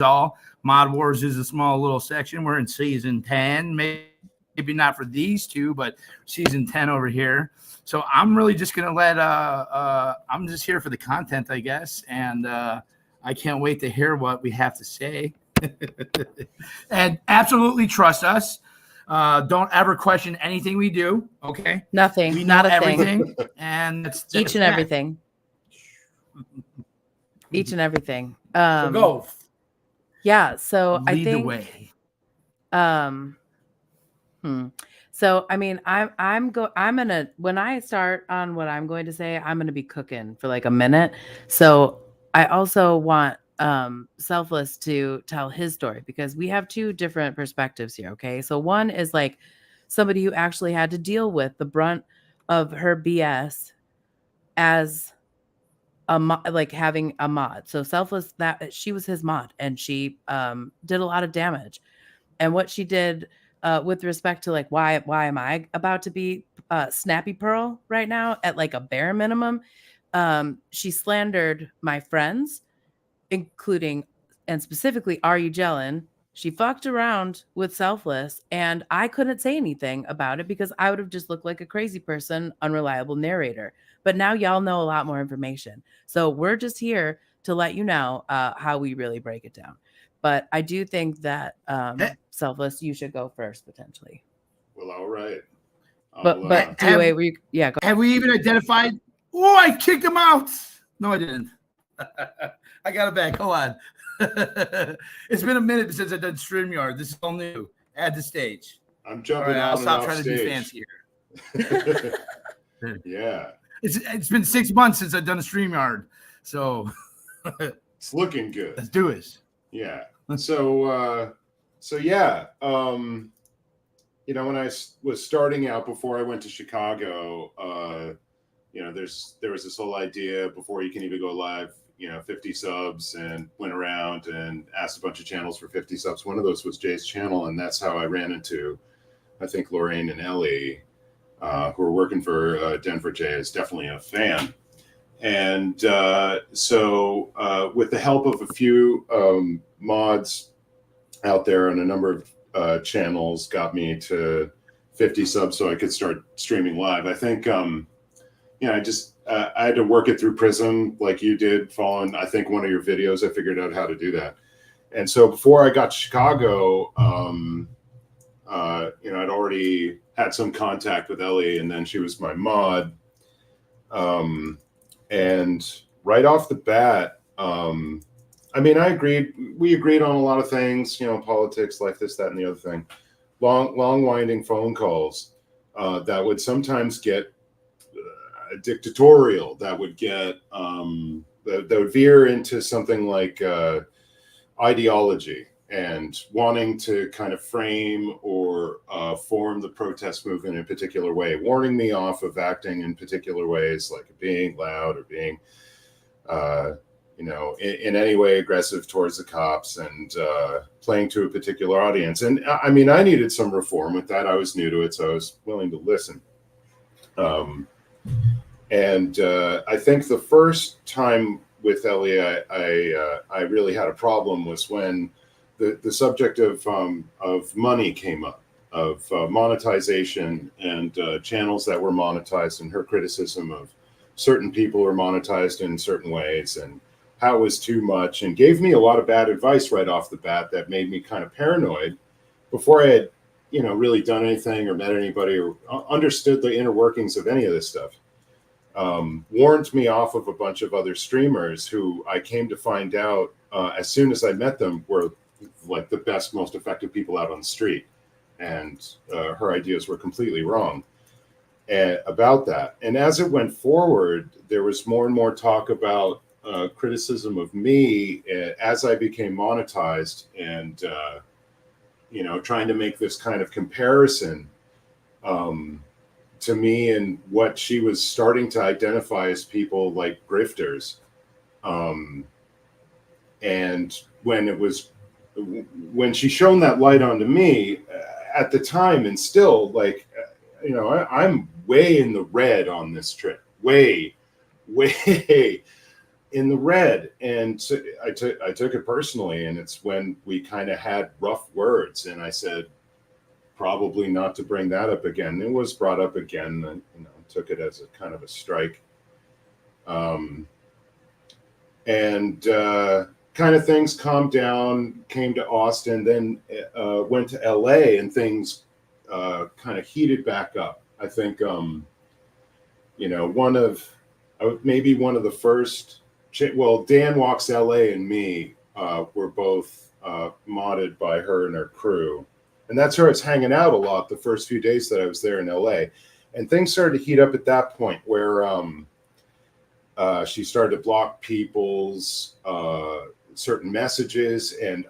all. Mod Wars is a small little section. We're in season 10, maybe not for these two, but season 10 over here. So I'm really just gonna let I'm just here for the content, I guess, and I can't wait to hear what we have to say. And absolutely trust us. Don't ever question anything we do. Okay, nothing. We know not a everything, thing. and that's each and that. everything. Each and everything. So go. Yeah. So Lead I think. The way. So I mean, I'm gonna, when I start on what I'm going to say, I'm gonna be cooking for like a minute. So I also want Selfless to tell his story, because we have two different perspectives here. Okay, so one is like somebody who actually had to deal with the brunt of her BS as like having a mod. So Selfless, that she was his mod, and she did a lot of damage. And what she did with respect to like why am I about to be Snappy Pearl right now at like a bare minimum, she slandered my friends, including and specifically Are You Jellin? She fucked around with Selfless, and I couldn't say anything about it because I would have just looked like a crazy person, unreliable narrator. But now y'all know a lot more information. So we're just here to let you know how we really break it down. But I do think that Selfless, you should go first potentially. Well, all right. But DOA, yeah. Have we even identified? Oh, I kicked him out. No, I didn't. I got it back. Hold on. It's been a minute since I've done StreamYard. This is all new. Add the stage. I'm jumping out. I'll stop trying to be fancy here. Yeah. It's been 6 months since I've done a StreamYard. So it's looking good. Let's do it. Yeah. So yeah. You know, when I was starting out before I went to Chicago, you know, there was this whole idea before you can even go live, you know, 50 subs, and went around and asked a bunch of channels for 50 subs. One of those was Jay's channel, and that's how I ran into, I think, Lorraine and Ellie, who are working for Denver. Jay is definitely a fan. And so with the help of a few mods out there and a number of channels, got me to 50 subs so I could start streaming live. I think, you know, I had to work it through Prism like you did, following, I think, one of your videos. I figured out how to do that. And so before I got to Chicago, you know, I'd already had some contact with Ellie, and then she was my mod. And right off the bat, I mean, we agreed on a lot of things, you know, politics, life, this, that, and the other thing. Long winding phone calls that would sometimes get dictatorial, that would get that would veer into something like ideology and wanting to kind of frame or form the protest movement in a particular way, warning me off of acting in particular ways, like being loud or being you know, in any way aggressive towards the cops, and playing to a particular audience. And I mean, I needed some reform with that. I was new to it, so I was willing to listen. And I think the first time with Ellie, I really had a problem was when the subject of money came up, of monetization and channels that were monetized, and her criticism of certain people were monetized in certain ways, and how it was too much, and gave me a lot of bad advice right off the bat that made me kind of paranoid before I had, you know, really done anything or met anybody or understood the inner workings of any of this stuff. Warned me off of a bunch of other streamers who I came to find out as soon as I met them were like the best, most effective people out on the street. And her ideas were completely wrong about that. And as it went forward, there was more and more talk about criticism of me as I became monetized, and you know, trying to make this kind of comparison to me and what she was starting to identify as people like grifters. And when she shone that light onto me at the time, and still, like, you know, I'm way in the red on this trip, way in the red, and so I took it personally, and it's when we kind of had rough words, and I said probably not to bring that up again. It was brought up again, and took it as a kind of a strike, and kind of things calmed down. Came to Austin, then went to LA, and things kind of heated back up. I think maybe one of the first. Well, Dan Walks LA and me were both modded by her and her crew. And that's where I was hanging out a lot the first few days that I was there in LA. And things started to heat up at that point where she started to block people's certain messages. And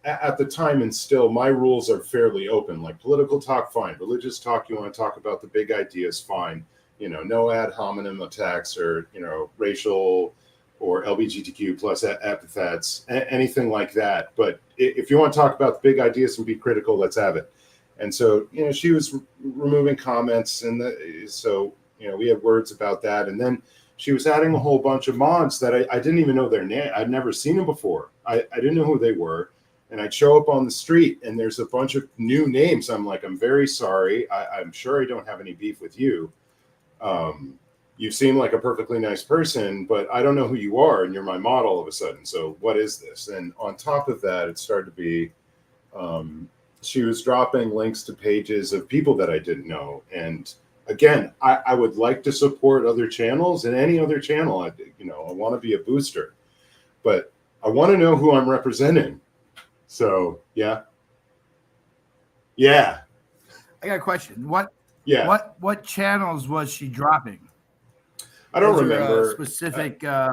at the time, and still, my rules are fairly open. Like political talk, fine. Religious talk, you want to talk about the big ideas, fine. No ad hominem attacks or, racial or LGBTQ plus epithets, anything like that. But if you want to talk about the big ideas and be critical, let's have it. And so, she was removing comments, and so we had words about that. And then she was adding a whole bunch of mods that I didn't even know their name. I'd never seen them before. I didn't know who they were. And I'd show up on the street, and there's a bunch of new names. I'm like, I'm very sorry. I'm sure I don't have any beef with you. You seem like a perfectly nice person, but I don't know who you are, and you're my mod all of a sudden. So what is this? And on top of that, it started to be, she was dropping links to pages of people that I didn't know. And again, I would like to support other channels, and any other channel. I want to be a booster, but I want to know who I'm representing. So yeah. I got a question. What channels was she dropping? I don't remember specific. I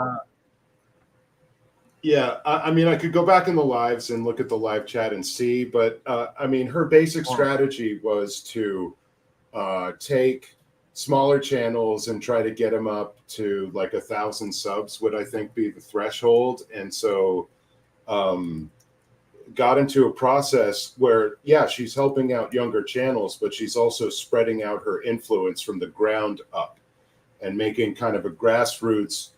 mean, I could go back in the lives and look at the live chat and see, but her basic strategy was to take smaller channels and try to get them up to like 1,000 subs would, I think, be the threshold. And so got into a process where, she's helping out younger channels, but she's also spreading out her influence from the ground up and making kind of a grassroots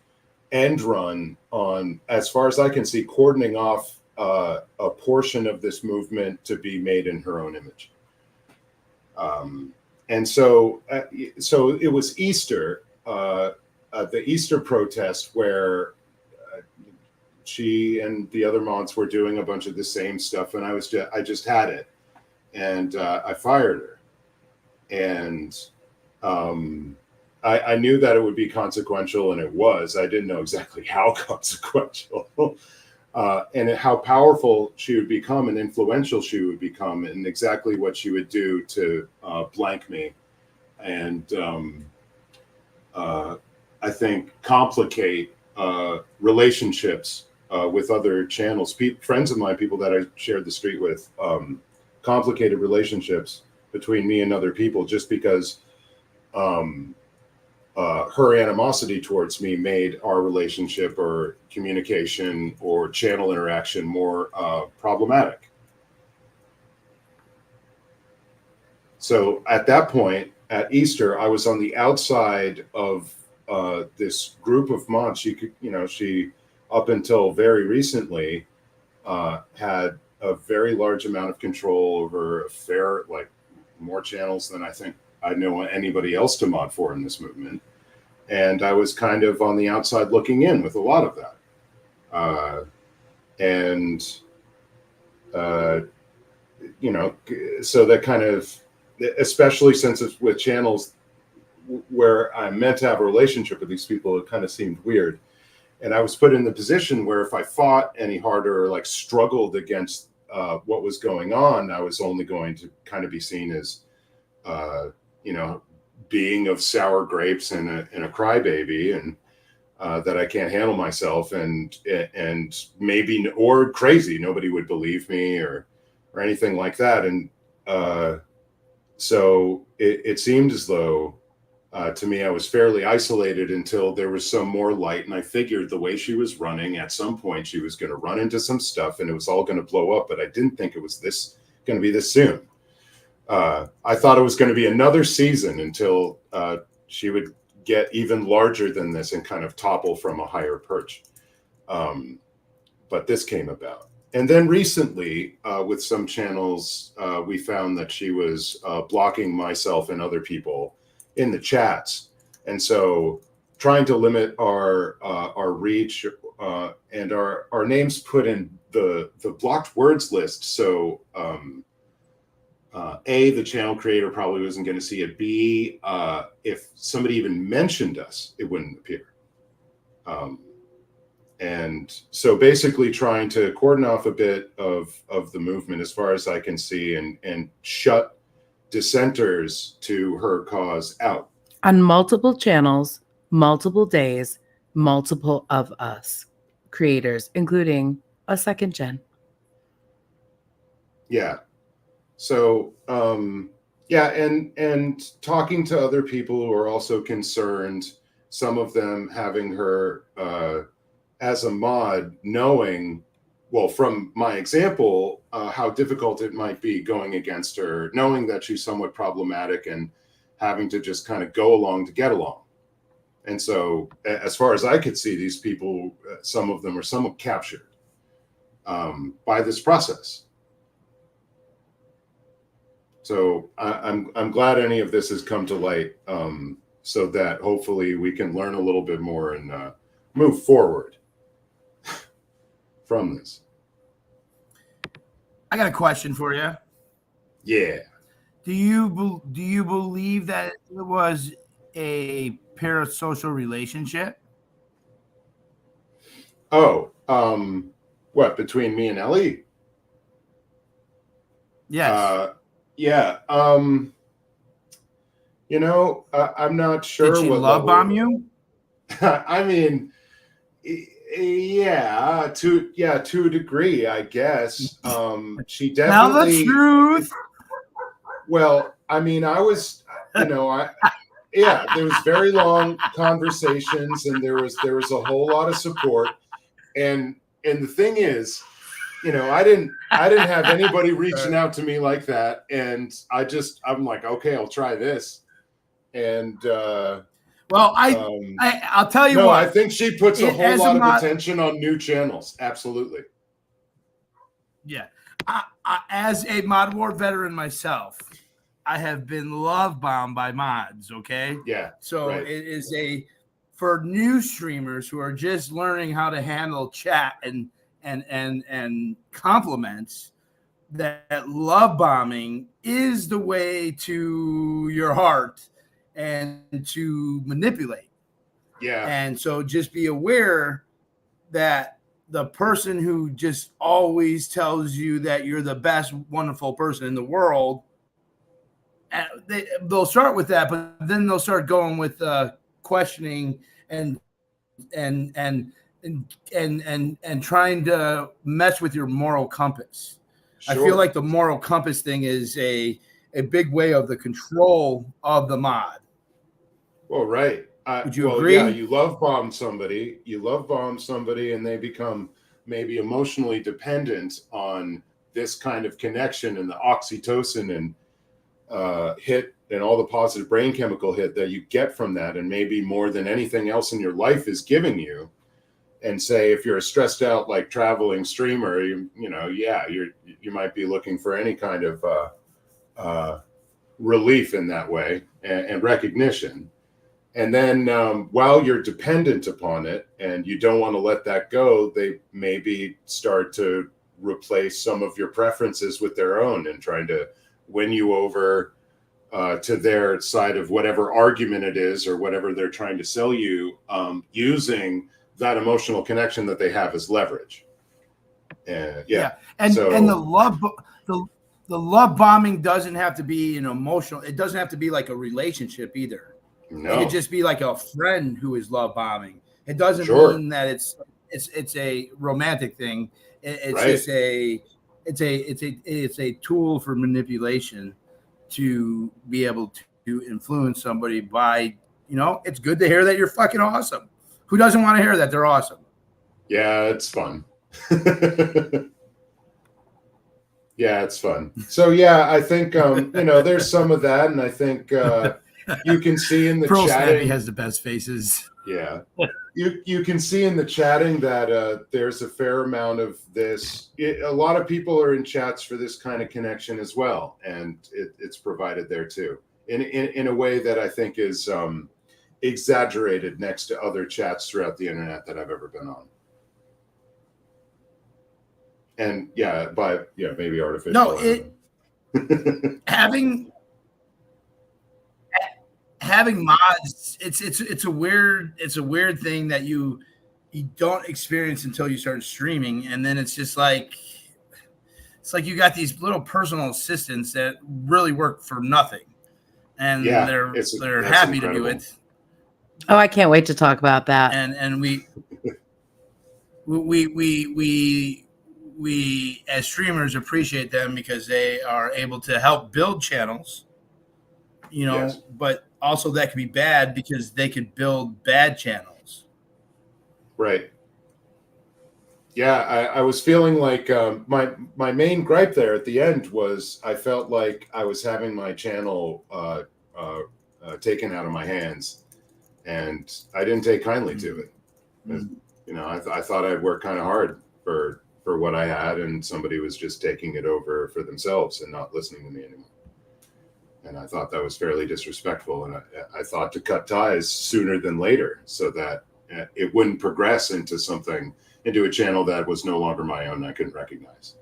end run on, as far as I can see, cordoning off a portion of this movement to be made in her own image. And so it was Easter, the Easter protest, where she and the other mods were doing a bunch of the same stuff, and I just had it, and I fired her, and I knew that it would be consequential, and it was. I didn't know exactly how consequential, and how powerful she would become and influential she would become, and exactly what she would do to blank me, and I think complicate relationships with other channels, friends of mine, people that I shared the street with, complicated relationships between me and other people, just because her animosity towards me made our relationship or communication or channel interaction more problematic. So at that point, at Easter, I was on the outside of this group of mods. She up until very recently had a very large amount of control over more channels than I think I know anybody else to mod for in this movement. And I was kind of on the outside looking in with a lot of that. So that kind of, especially since it's with channels where I'm meant to have a relationship with these people, it kind of seemed weird. And I was put in the position where if I fought any harder or struggled against what was going on, I was only going to kind of be seen as, being of sour grapes and a crybaby, and that I can't handle myself, and maybe, or crazy. Nobody would believe me or anything like that. And so it seemed as though to me I was fairly isolated until there was some more light, and I figured the way she was running, at some point she was going to run into some stuff and it was all going to blow up, but I didn't think it was going to be this soon. I thought it was going to be another season until she would get even larger than this and kind of topple from a higher perch. But this came about. And then recently, with some channels, we found that she was blocking myself and other people in the chats. And so trying to limit our reach and our names put in the blocked words list. So A, the channel creator probably wasn't going to see it. B, if somebody even mentioned us, it wouldn't appear. And so basically trying to cordon off a bit of the movement as far as I can see and shut dissenters to her cause out. On multiple channels, multiple days, multiple of us creators, including a second gen. Yeah. So, yeah, and talking to other people who are also concerned, some of them having her as a mod, knowing, well, from my example, how difficult it might be going against her, knowing that she's somewhat problematic and having to just kind of go along to get along. And so, as far as I could see, these people, some of them are somewhat captured by this process. So I'm glad any of this has come to light, so that hopefully we can learn a little bit more and move forward from this. I got a question for you. Yeah. Do you believe that it was a parasocial relationship? Oh, what, between me and Ellie? Yes. Yeah. You know, I'm not sure. Did she what love level. bomb you? I mean, yeah, to a degree, I guess. She definitely. Tell the truth. Well, I mean, I was, you know, there was very long conversations, and there was a whole lot of support, and the thing is, you know, I didn't have anybody reaching out to me like that, and I'm like, okay, I'll try this, and well, I'll tell you no, what. I think she puts a whole lot of attention on new channels. Absolutely. Yeah. As a mod war veteran myself, I have been love bombed by mods. Okay. Yeah. So right. It is for new streamers who are just learning how to handle chat and compliments, that love bombing is the way to your heart and to manipulate. Yeah. And so just be aware that the person who just always tells you that you're the best, wonderful person in the world, they'll start with that, but then they'll start going with questioning and trying to mess with your moral compass. Sure. I feel like the moral compass thing is a big way of the control of the mod. Well, right. Would you agree? Yeah, you love bomb somebody, and they become maybe emotionally dependent on this kind of connection and the oxytocin and hit and all the positive brain chemical hit that you get from that, and maybe more than anything else in your life is giving you. And say, if you're a stressed out, like traveling streamer, you might be looking for any kind of relief in that way and recognition. And then while you're dependent upon it and you don't want to let that go, they maybe start to replace some of your preferences with their own and trying to win you over to their side of whatever argument it is or whatever they're trying to sell you, using that emotional connection that they have as leverage. And the love bombing doesn't have to be an emotional. It doesn't have to be like a relationship either. No. It could just be like a friend who is love bombing. It doesn't mean that it's a romantic thing. It's right. Just it's a tool for manipulation to be able to influence somebody by, it's good to hear that you're fucking awesome. Who doesn't want to hear that they're awesome? Yeah, it's fun. Yeah, it's fun. So yeah, I think there's some of that, and I think you can see in the Pearl Snappy chatting. has the best faces. Yeah, you can see in the chatting that there's a fair amount of this. A lot of people are in chats for this kind of connection as well, and it's provided there too, in a way that I think is exaggerated next to other chats throughout the internet that I've ever been on. And maybe artificial. No, having mods, it's a weird thing that you don't experience until you start streaming, and then it's like you got these little personal assistants that really work for nothing, and they're happy incredible to do it. Oh, I can't wait to talk about that. And we as streamers appreciate them because they are able to help build channels, yes. But also that could be bad because they could build bad channels. Right. Yeah, I was feeling like my main gripe there at the end was I felt like I was having my channel taken out of my hands, and I didn't take kindly to it. Mm-hmm. I thought I'd worked kind of hard for what I had, and somebody was just taking it over for themselves and not listening to me anymore. And I thought that was fairly disrespectful, and I thought to cut ties sooner than later so that it wouldn't progress into a channel that was no longer my own and I couldn't recognize.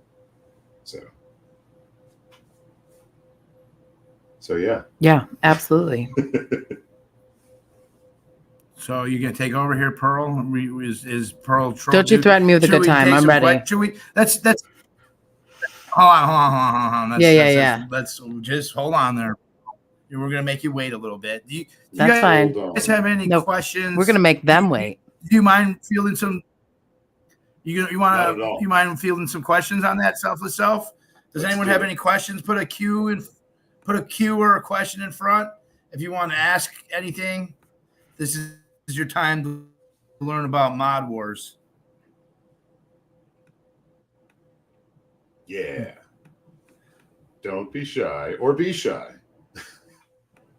So yeah. Yeah, absolutely. So you're gonna take over here, Pearl? Is Pearl? Don't you threaten me with a good time? I'm ready. Should we? That's. Hold on. Let's just hold on there. We're gonna make you wait a little bit. That's fine. Do you guys have any questions? We're gonna make them wait. Do you mind fielding some? You mind fielding some questions on that Selfless Self? Does anyone have any questions? Put a Q or a question in front if you want to ask anything. This is your time to learn about Mod Wars. Yeah. Don't be shy, or be shy.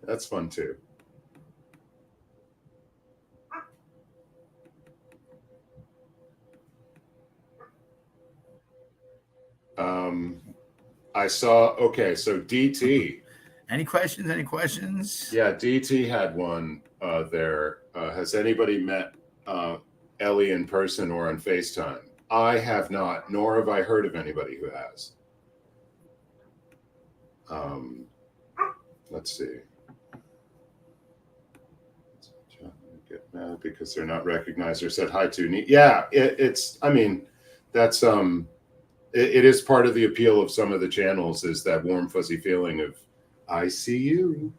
That's fun too. I saw, okay, so DT. Any questions? Yeah, DT had one there. Has anybody met Ellie in person or on FaceTime? I have not, nor have I heard of anybody who has. Let's see. Get mad because they're not recognized or said hi to. Yeah, that's it is part of the appeal of some of the channels is that warm fuzzy feeling of I see you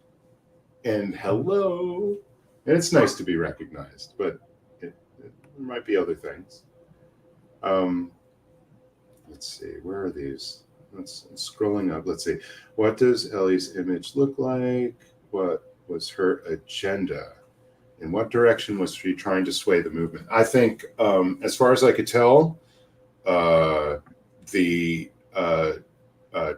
and hello, and it's nice to be recognized, but it might be other things. Let's see, where are these? Let's scrolling up. Let's see, what does Ellie's image look like? What was her agenda? In what direction was she trying to sway the movement? I think, as far as I could tell, the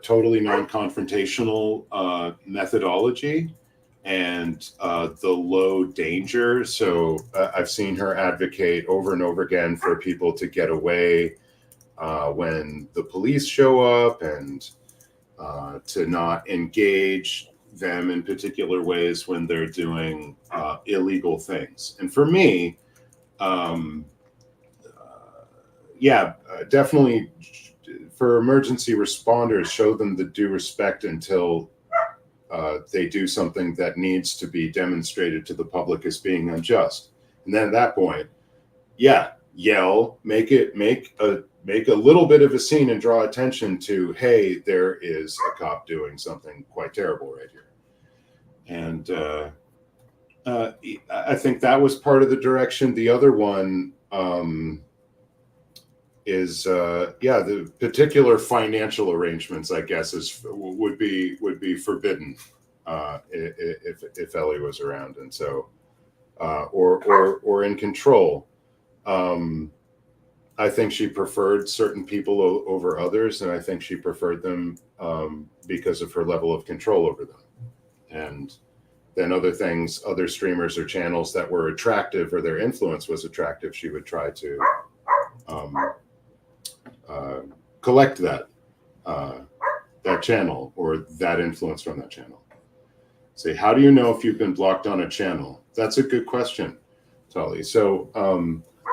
totally non-confrontational methodology and the low danger. So I've seen her advocate over and over again for people to get away when the police show up and to not engage them in particular ways when they're doing illegal things. And for me, definitely for emergency responders, show them the due respect until they do something that needs to be demonstrated to the public as being unjust. And then at that point, yell, make a little bit of a scene and draw attention to, hey, there is a cop doing something quite terrible right here. And I think that was part of the direction. The other one is the particular financial arrangements, I guess, would be forbidden if Ellie was around, and so or in control. I think she preferred certain people over others, and I think she preferred them because of her level of control over them. And then other things, other streamers or channels that were attractive or their influence was attractive, she would try to collect that channel or that influence from that channel. Say, how do you know if you've been blocked on a channel? That's a good question, Tali. So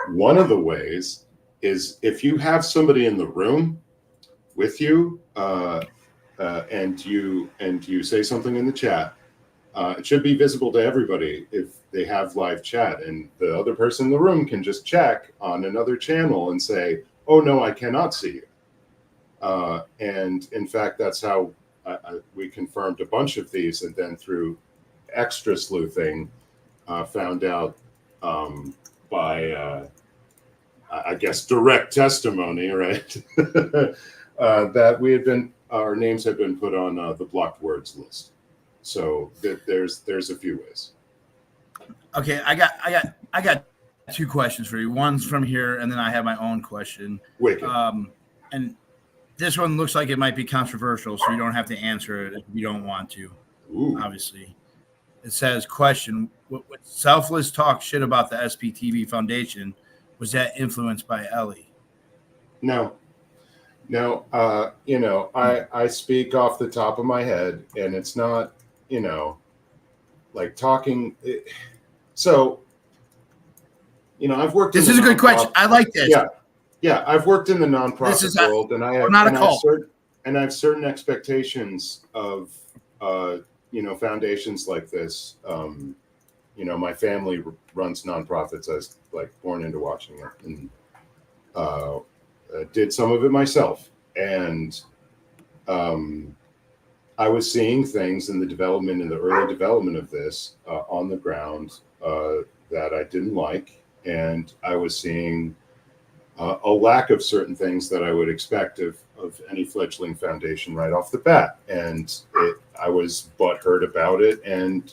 one of the ways is if you have somebody in the room with you and you say something in the chat, it should be visible to everybody if they have live chat, and the other person in the room can just check on another channel and say, oh no, I cannot see you. And in fact, that's how we confirmed a bunch of these, and then through extra sleuthing, found out by, I guess, direct testimony, right? That our names had been put on the blocked words list. So there's a few ways. Okay, I got two questions for you. One's from here, and then I have my own question. Wicked. And this one looks like it might be controversial, so you don't have to answer it if you don't want to. Ooh. Obviously, it says, "Question: What Selfless talk shit about the SPTV Foundation? Was that influenced by Ellie?" No. I speak off the top of my head, and it's not, like talking. So, I've worked. This is a good question. I like this. Yeah, I've worked in the nonprofit world, and I have certain expectations of foundations like this. My family runs nonprofits. I was born into watching it, and did some of it myself. And I was seeing things in the early development of this on the ground that I didn't like, and I was seeing a lack of certain things that I would expect of any fledgling foundation right off the bat. And I was butthurt about it and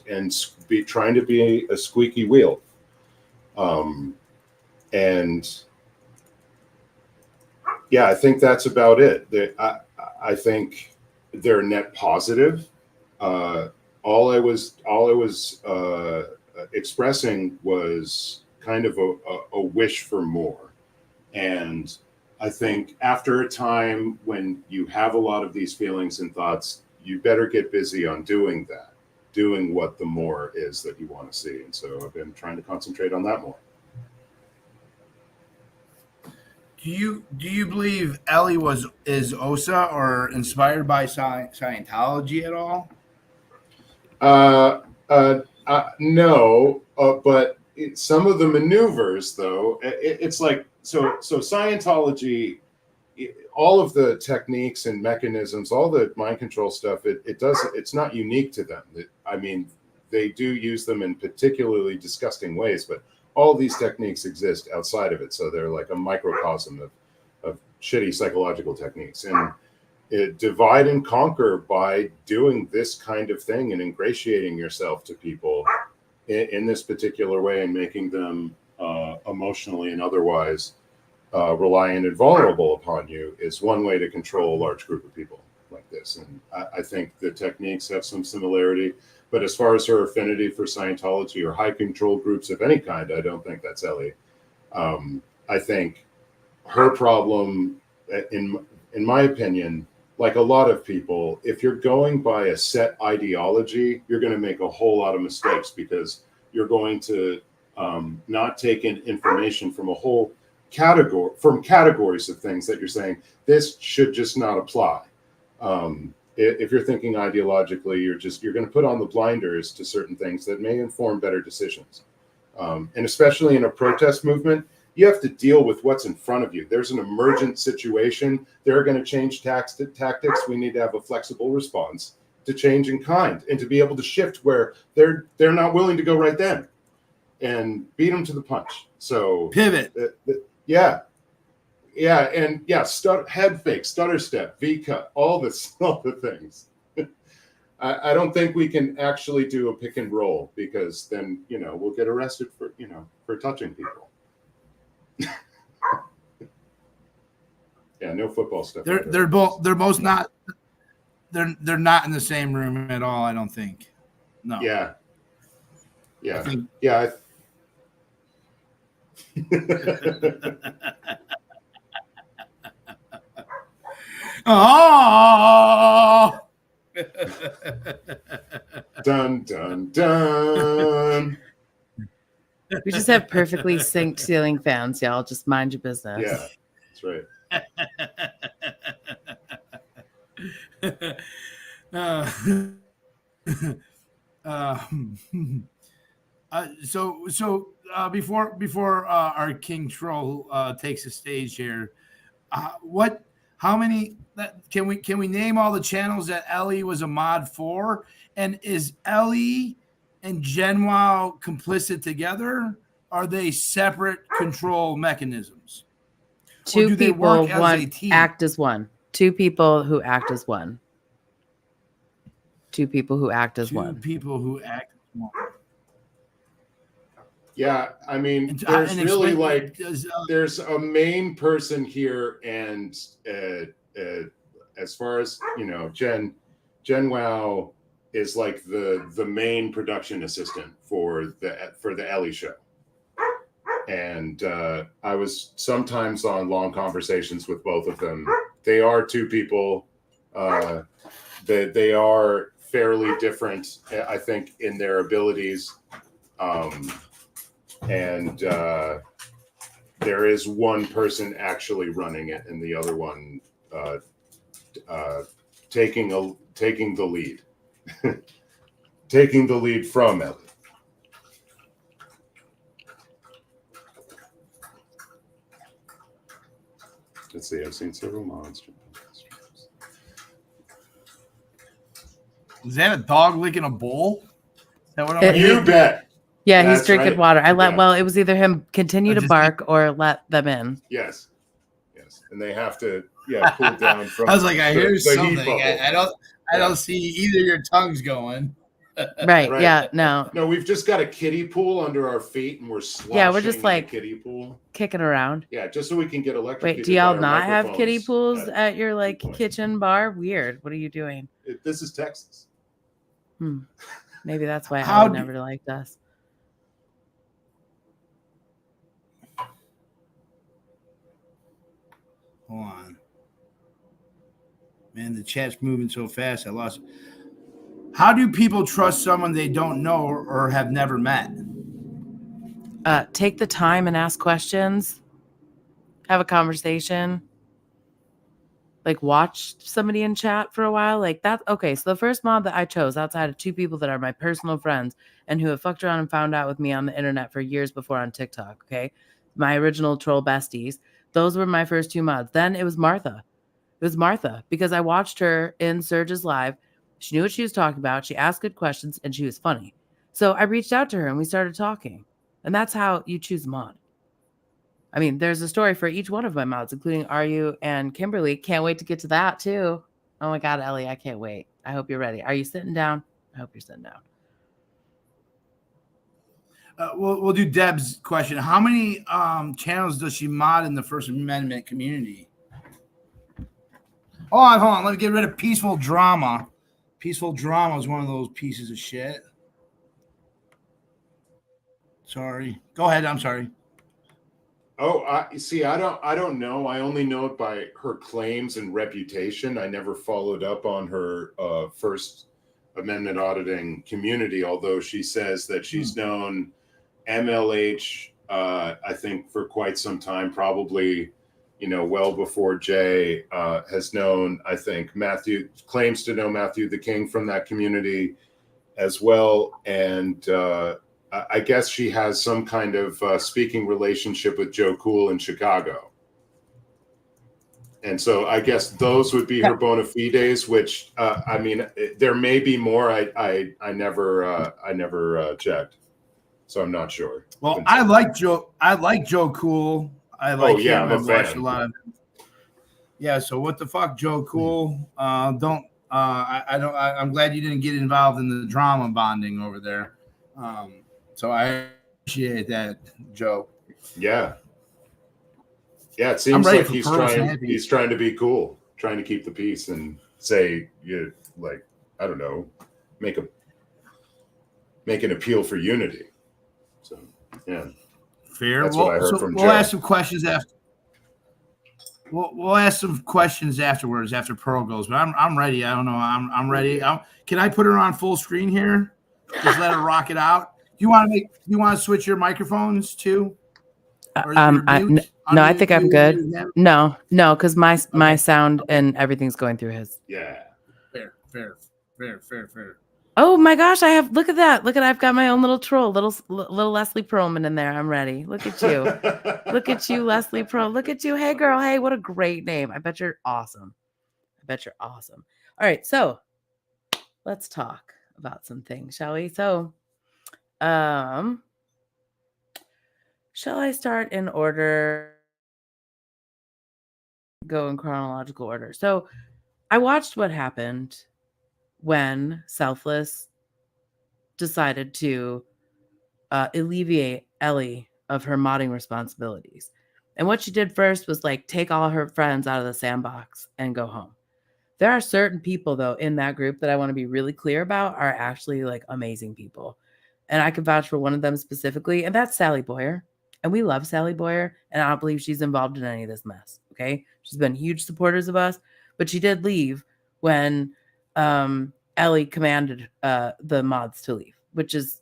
trying to be a squeaky wheel. And yeah, I think that's about it. I think they're net positive. All I was expressing was kind of a wish for more. And I think after a time when you have a lot of these feelings and thoughts, you better get busy on doing what the more is that you want to see. And so I've been trying to concentrate on that more. Do you believe Ellie is OSA or inspired by Scientology at all? No, but some of the maneuvers, though, it's like so Scientology, all of the techniques and mechanisms, all the mind control stuff, it's not unique to them. They do use them in particularly disgusting ways, but all these techniques exist outside of it. So they're like a microcosm of shitty psychological techniques. And divide and conquer by doing this kind of thing and ingratiating yourself to people in this particular way and making them emotionally and otherwise reliant and vulnerable upon you is one way to control a large group of people like this. And I think the techniques have some similarity. But as far as her affinity for Scientology or high control groups of any kind, I don't think that's Ellie. I think her problem, in my opinion, like a lot of people, if you're going by a set ideology, you're going to make a whole lot of mistakes because you're going to not take in information from a whole categories of things that you're saying, this should just not apply. If you're thinking ideologically, you're going to put on the blinders to certain things that may inform better decisions. And especially in a protest movement, you have to deal with what's in front of you. There's an emergent situation. They're going to change tactics. We need to have a flexible response to change in kind and to be able to shift where they're not willing to go right then and beat them to the punch. So pivot. Yeah, and head fake, stutter step, V cut, all the things. I don't think we can actually do a pick and roll because then we'll get arrested for touching people. Yeah, no football stuff. They're both not. They're not in the same room at all. I don't think. No. Yeah, Yeah. I think. Yeah. Oh. Dun dun dun. We just have perfectly synced ceiling fans, y'all. Just mind your business. Yeah, that's right. Before our King Troll takes the stage here, what? How many? Can we name all the channels that Ellie was a mod for? And is Ellie and Genwao complicit together? Are they separate control mechanisms? Or Two do they people work as a team? act as one. Two people who act as one. Two people who act as Two one. people who act as one. Yeah, I mean, And- there's and really explain- like does, there's a main person here, and as far as you know, Jen Wow is like the main production assistant for the Ellie show. And I was sometimes on long conversations with both of them. They are two people. They are fairly different, I think, in their abilities. And there is one person actually running it, and the other one taking the lead, taking the lead from Ellie. Let's see. I've seen several monsters. is that a dog licking a bowl? Is that what I'm It- hearing? You bet. Yeah, he's That's drinking right. water. Yeah. Well, it was either him continue I to just- bark or let them in. Yes. And they have to, cool down from. I was like, I hear the heat something. bubble. I don't see either your tongues going. Right. Right. Yeah. No. No, we've just got a kiddie pool under our feet, and we're sloshing Yeah, we're just, in like, the kiddie pool. Kicking around. Yeah, just so we can get electrocuted. Wait, do y'all by our not have kiddie microphones. pools at your like Good point. kitchen bar? Weird. What are you doing? This is Texas. Maybe that's why How Ellie do- never liked us. Hold on. Man, the chat's moving so fast. I lost. How do people trust someone they don't know or have never met? Take the time and ask questions. Have a conversation. Like watch somebody in chat for a while. Like that. Okay, so the first mod that I chose outside of two people that are my personal friends and who have fucked around and found out with me on the internet for years before on TikTok. Okay, my original troll besties. Those were my first two mods. Then it was Martha. It was Martha because I watched her in Surge's live. She knew what she was talking about. She asked good questions and she was funny. So I reached out to her and we started talking. And that's how you choose a mod. I mean, there's a story for each one of my mods, including Aryu and Kimberly. Can't wait to get to that too. Oh my God, Ellie, I can't wait. I hope you're ready. Are you sitting down? I hope you're sitting down. We'll do Deb's question. How many channels does she mod in the First Amendment community? Hold on. Let me get rid of Peaceful Drama. Peaceful Drama is one of those pieces of shit. Sorry. Go ahead. I'm sorry. Oh, I don't know. I only know it by her claims and reputation. I never followed up on her First Amendment auditing community, although she says that she's known MLH, I think, for quite some time, probably, well before Jay has known, I think, Matthew, claims to know Matthew the King from that community as well. And I guess she has some kind of speaking relationship with Joe Cool in Chicago. And so I guess those would be her bona fides, which I mean, there may be more. I never checked, so I'm not sure. Well, I like Joe. I like Joe Cool. I like him. I'm a I've watched fan. a lot of. Yeah. So what the fuck, Joe Cool? I'm glad you didn't get involved in the drama bonding over there. So I appreciate that, Joe. Yeah. Yeah, it seems ready like for he's Pearl's trying. Happy. He's trying to be cool, trying to keep the peace, and say, I don't know, make an appeal for unity. So yeah, Fair. that's what I heard So from we'll Joe. ask some questions after. We'll ask some questions afterwards after Pearl goes. But I'm ready. I don't know. I'm ready. Can I put her on full screen here? Just let her rock it out. You want to switch your microphones too? Or your mute? No, I think I'm good. Him? No, because my Okay. sound and everything's going through his. Yeah. Fair. Oh my gosh, look at that. I've got my own little troll, little Leslie Perlman in there. I'm ready. Look at you. Look at you, Leslie Pearl. Look at you. Hey girl. Hey, what a great name. I bet you're awesome. All right, so let's talk about some things, shall we? So, shall I start in order? Go in chronological order. So, I watched what happened when Selfless decided to alleviate Ellie of her modding responsibilities. And what she did first was like take all her friends out of the sandbox and go home. There are certain people though in that group that I want to be really clear about are actually like amazing people. And I can vouch for one of them specifically, and that's Sally Boyer. And we love Sally Boyer, and I don't believe she's involved in any of this mess. Okay. She's been huge supporters of us, but she did leave when Ellie commanded the mods to leave, which is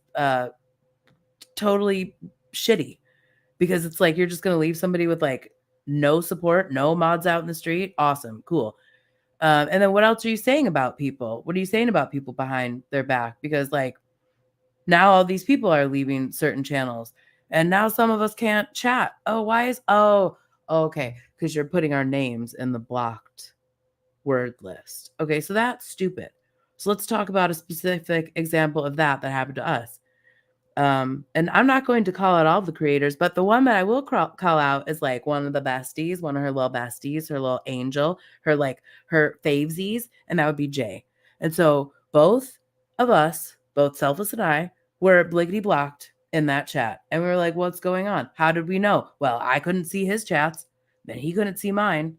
totally shitty because it's like you're just going to leave somebody with like no support, no mods out in the street. Awesome. Cool. And then what else are you saying about people? What are you saying about people behind their back? Because like now all these people are leaving certain channels and now some of us can't chat. Oh, why is, okay. Because you're putting our names in the blocked word list. Okay. So that's stupid. So let's talk about a specific example of that happened to us. And I'm not going to call out all the creators, but the one that I will call out is like one of the besties, one of her little besties, her little angel, her favesies, and that would be Jay. And so both of us, both Selfless and I, were bliggity blocked in that chat. And we were like, what's going on? How did we know? Well, I couldn't see his chats, then he couldn't see mine.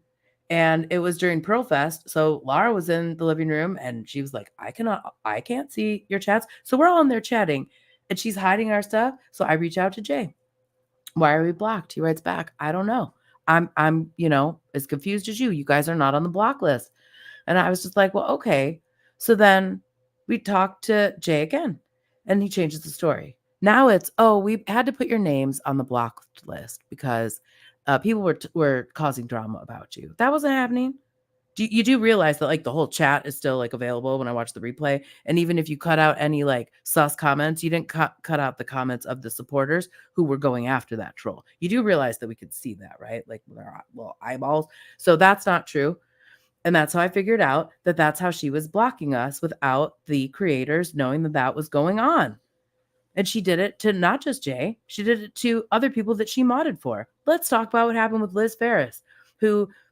And it was during Pearl Fest. So Laura was in the living room and she was like, I can't see your chats. So we're all in there chatting. And she's hiding our stuff. So I reach out to Jay. Why are we blocked? He writes back, I don't know. I'm as confused as you. You guys are not on the block list. And I was just like, well, okay. So then we talked to Jay again and he changes the story. Now it's, we had to put your names on the blocked list because people were causing drama about you. That wasn't happening. You do realize that like the whole chat is still like available when I watch the replay. And even if you cut out any like sus comments, you didn't cut out the comments of the supporters who were going after that troll. You do realize that we could see that, right? Like their little eyeballs. So that's not true. And that's how I figured out that that's how she was blocking us without the creators knowing that was going on. And she did it to not just Jay, she did it to other people that she modded for. Let's talk about what happened with Liz Ferris,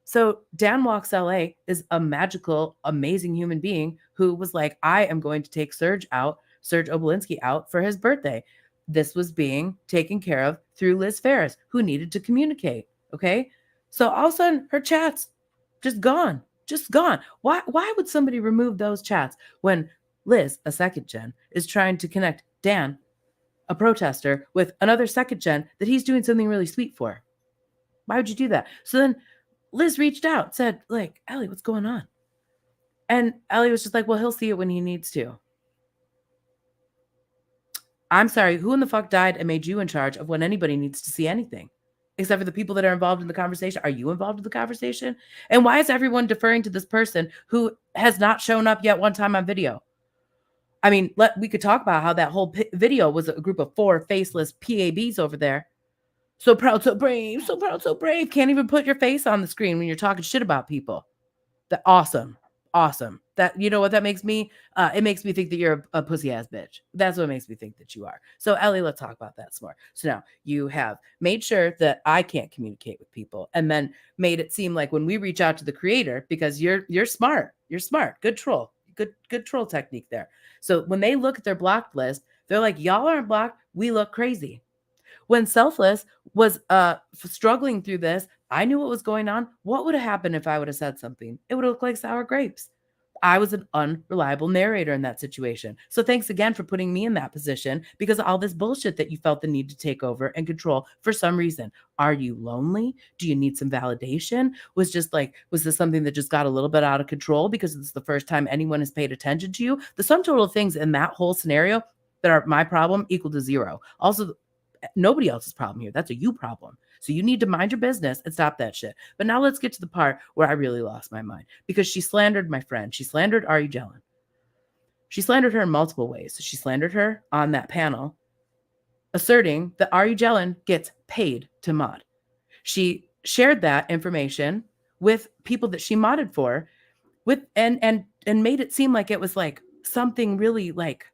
so Dan Walks LA is a magical, amazing human being who was like, I am going to take Serge Obolinski out for his birthday. This was being taken care of through Liz Ferris, who needed to communicate. Okay. So all of a sudden her chats just gone. Why would somebody remove those chats when Liz, a second gen, is trying to connect Dan, a protester, with another second gen that he's doing something really sweet for? Why would you do that? So then Liz reached out, said, like, Ellie, what's going on? And Ellie was just like, well, he'll see it when he needs to. I'm sorry, who in the fuck died and made you in charge of when anybody needs to see anything? Except for the people that are involved in the conversation. Are you involved in the conversation? And why is everyone deferring to this person who has not shown up yet one time on video? I mean, we could talk about how that whole video was a group of 4 faceless PABs over there. So proud, so brave, so proud, so brave. Can't even put your face on the screen when you're talking shit about people. That awesome. That, you know what that makes me? It makes me think that you're a pussy ass bitch. That's what makes me think that you are. So Ellie, let's talk about that some more. So now you have made sure that I can't communicate with people, and then made it seem like when we reach out to the creator, because you're smart, good troll, good troll technique there. So when they look at their blocked list, they're like, y'all aren't blocked. We look crazy. When Selfless was struggling through this, I knew what was going on. What would have happened if I would have said something? It would have looked like sour grapes. I was an unreliable narrator in that situation. So thanks again for putting me in that position because of all this bullshit that you felt the need to take over and control for some reason. Are you lonely? Do you need some validation? Was this something that just got a little bit out of control because it's the first time anyone has paid attention to you? The sum total of things in that whole scenario that are my problem equal to zero. Also, nobody else's problem here. That's a you problem. So you need to mind your business and stop that shit. But now let's get to the part where I really lost my mind because she slandered my friend. She slandered Ari Jelen. She slandered her in multiple ways. She slandered her on that panel, asserting that Ari Jelen gets paid to mod. She shared that information with people that she modded for, with and made it seem like it was like something really like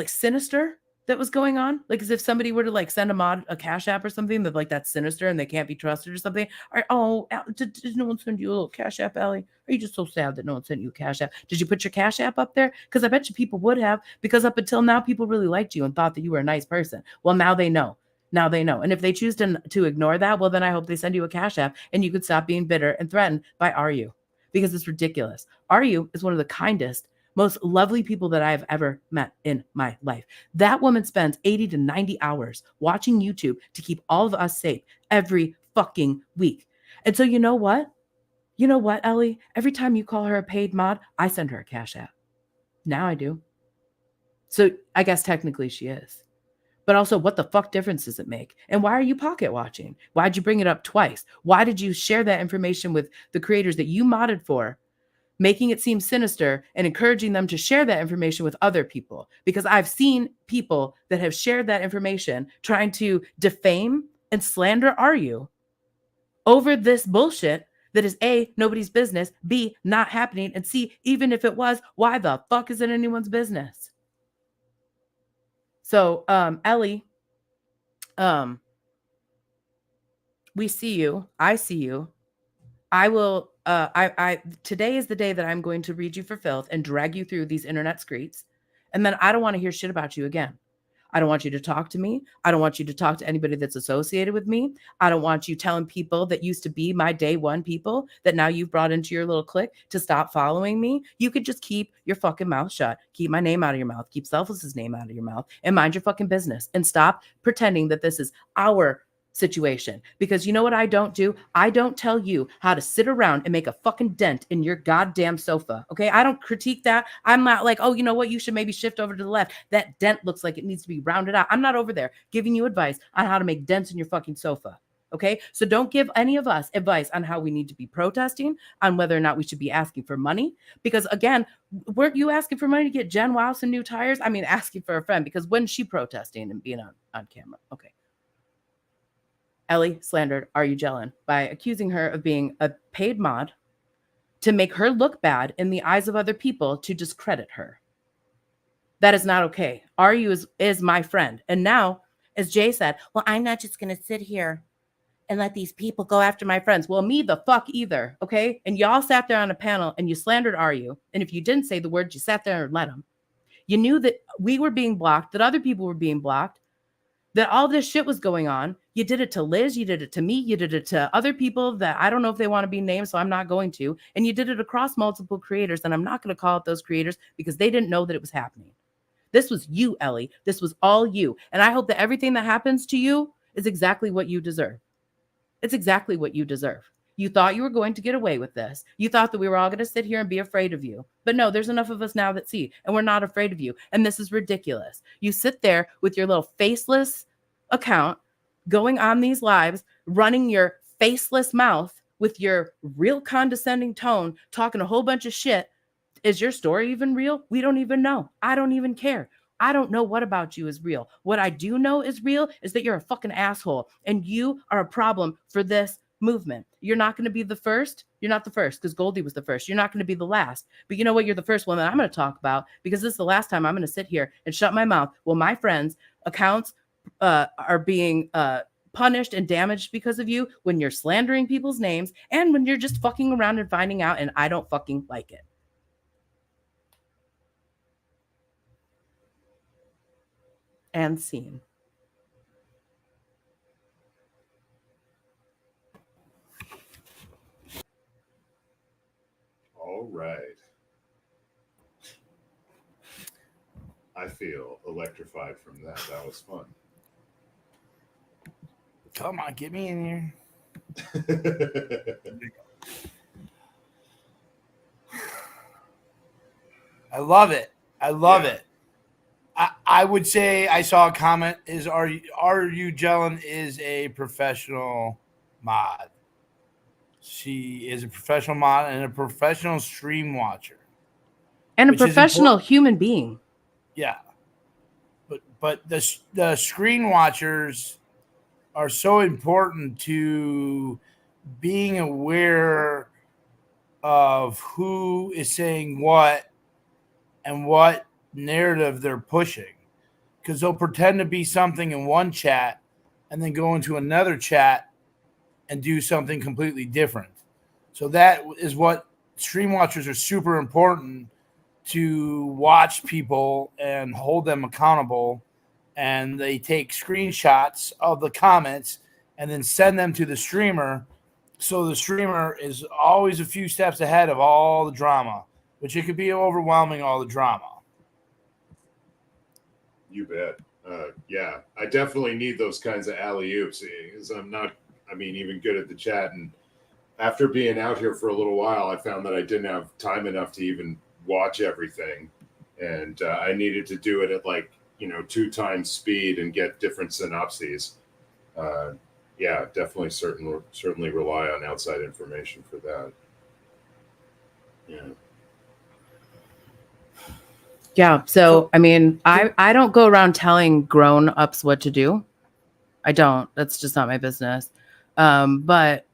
sinister that was going on, like as if somebody were to like send a mod a cash app or something that like that's sinister and they can't be trusted or something. Or did no one send you a little cash app, Ellie? Are you just so sad that no one sent you a cash app? Did you put your cash app up there? Because I bet you people would have, because up until now people really liked you and thought that you were a nice person. Well, now they know. Now they know. And if they choose to ignore that, well, then I hope they send you a cash app and you could stop being bitter and threatened by RU, because it's ridiculous. RU is one of the kindest, most lovely people that I've ever met in my life. That woman spends 80 to 90 hours watching YouTube to keep all of us safe every fucking week. And so you know what? You know what, Ellie? Every time you call her a paid mod, I send her a cash app. Now I do. So I guess technically she is. But also, what the fuck difference does it make? And why are you pocket watching? Why'd you bring it up twice? Why did you share that information with the creators that you modded for, making it seem sinister and encouraging them to share that information with other people? Because I've seen people that have shared that information trying to defame and slander RU over this bullshit that is A, nobody's business, B, not happening, and C, even if it was, why the fuck is it anyone's business? So, Ellie, we see you. I see you. I will, today is the day that I'm going to read you for filth and drag you through these internet streets. And then I don't want to hear shit about you again. I don't want you to talk to me. I don't want you to talk to anybody that's associated with me. I don't want you telling people that used to be my day one people that now you've brought into your little clique to stop following me. You could just keep your fucking mouth shut. Keep my name out of your mouth. Keep Selfless's name out of your mouth and mind your fucking business and stop pretending that this is our situation. Because you know what I don't do? I don't tell you how to sit around and make a fucking dent in your goddamn sofa. Okay. I don't critique that. I'm not like, oh, you know what? You should maybe shift over to the left. That dent looks like it needs to be rounded out. I'm not over there giving you advice on how to make dents in your fucking sofa. Okay. So don't give any of us advice on how we need to be protesting, on whether or not we should be asking for money. Because again, weren't you asking for money to get Jen Wow some new tires? I mean, asking for a friend, because when's she protesting and being on camera? Okay. Ellie slandered Are You Jelen by accusing her of being a paid mod to make her look bad in the eyes of other people, to discredit her. That is not okay. RU is my friend. And now, as Jay said, well, I'm not just going to sit here and let these people go after my friends. Well, me the fuck either, okay? And y'all sat there on a panel and you slandered RU. And if you didn't say the word, you sat there and let them. You knew that we were being blocked, that other people were being blocked, that all this shit was going on. You did it to Liz. You did it to me. You did it to other people that I don't know if they want to be named, so I'm not going to. And you did it across multiple creators, and I'm not going to call out those creators because they didn't know that it was happening. This was you, Ellie. This was all you. And I hope that everything that happens to you is exactly what you deserve. It's exactly what you deserve. You thought you were going to get away with this. You thought that we were all going to sit here and be afraid of you. But no, there's enough of us now that see, and we're not afraid of you. And this is ridiculous. You sit there with your little faceless account going on these lives, running your faceless mouth with your real condescending tone, talking a whole bunch of shit. Is your story even real? We don't even know. I don't even care. I don't know what about you is real. What I do know is real is that you're a fucking asshole and you are a problem for this movement. You're not going to be the first. You're not the first because Goldie was the first. You're not going to be the last. But you know what? You're the first one that I'm going to talk about, because this is the last time I'm going to sit here and shut my mouth while my friends' accounts are being punished and damaged because of you, when you're slandering people's names and when you're just fucking around and finding out, and I don't fucking like it. And scene. All right. I feel electrified from that. That was fun. Come on, get me in here. I love it. I love it. I would say I saw a comment is are you Jellen is a professional mod. She is a professional mod and a professional stream watcher. And a professional human being. Yeah. But the screen watchers are so important to being aware of who is saying what and what narrative they're pushing, because they'll pretend to be something in one chat and then go into another chat and do something completely different. So that is what stream watchers are super important, to watch people and hold them accountable. And they take screenshots of the comments and then send them to the streamer. So the streamer is always a few steps ahead of all the drama, which it could be overwhelming, all the drama. You bet. Yeah, I definitely need those kinds of alley-oops because I'm not, even good at the chat. And after being out here for a little while, I found that I didn't have time enough to even watch everything. And I needed to do it at 2 times speed and get different synopses. Yeah, definitely certainly rely on outside information for that. Yeah. Yeah. So, I don't go around telling grown-ups what to do. I don't. That's just not my business. But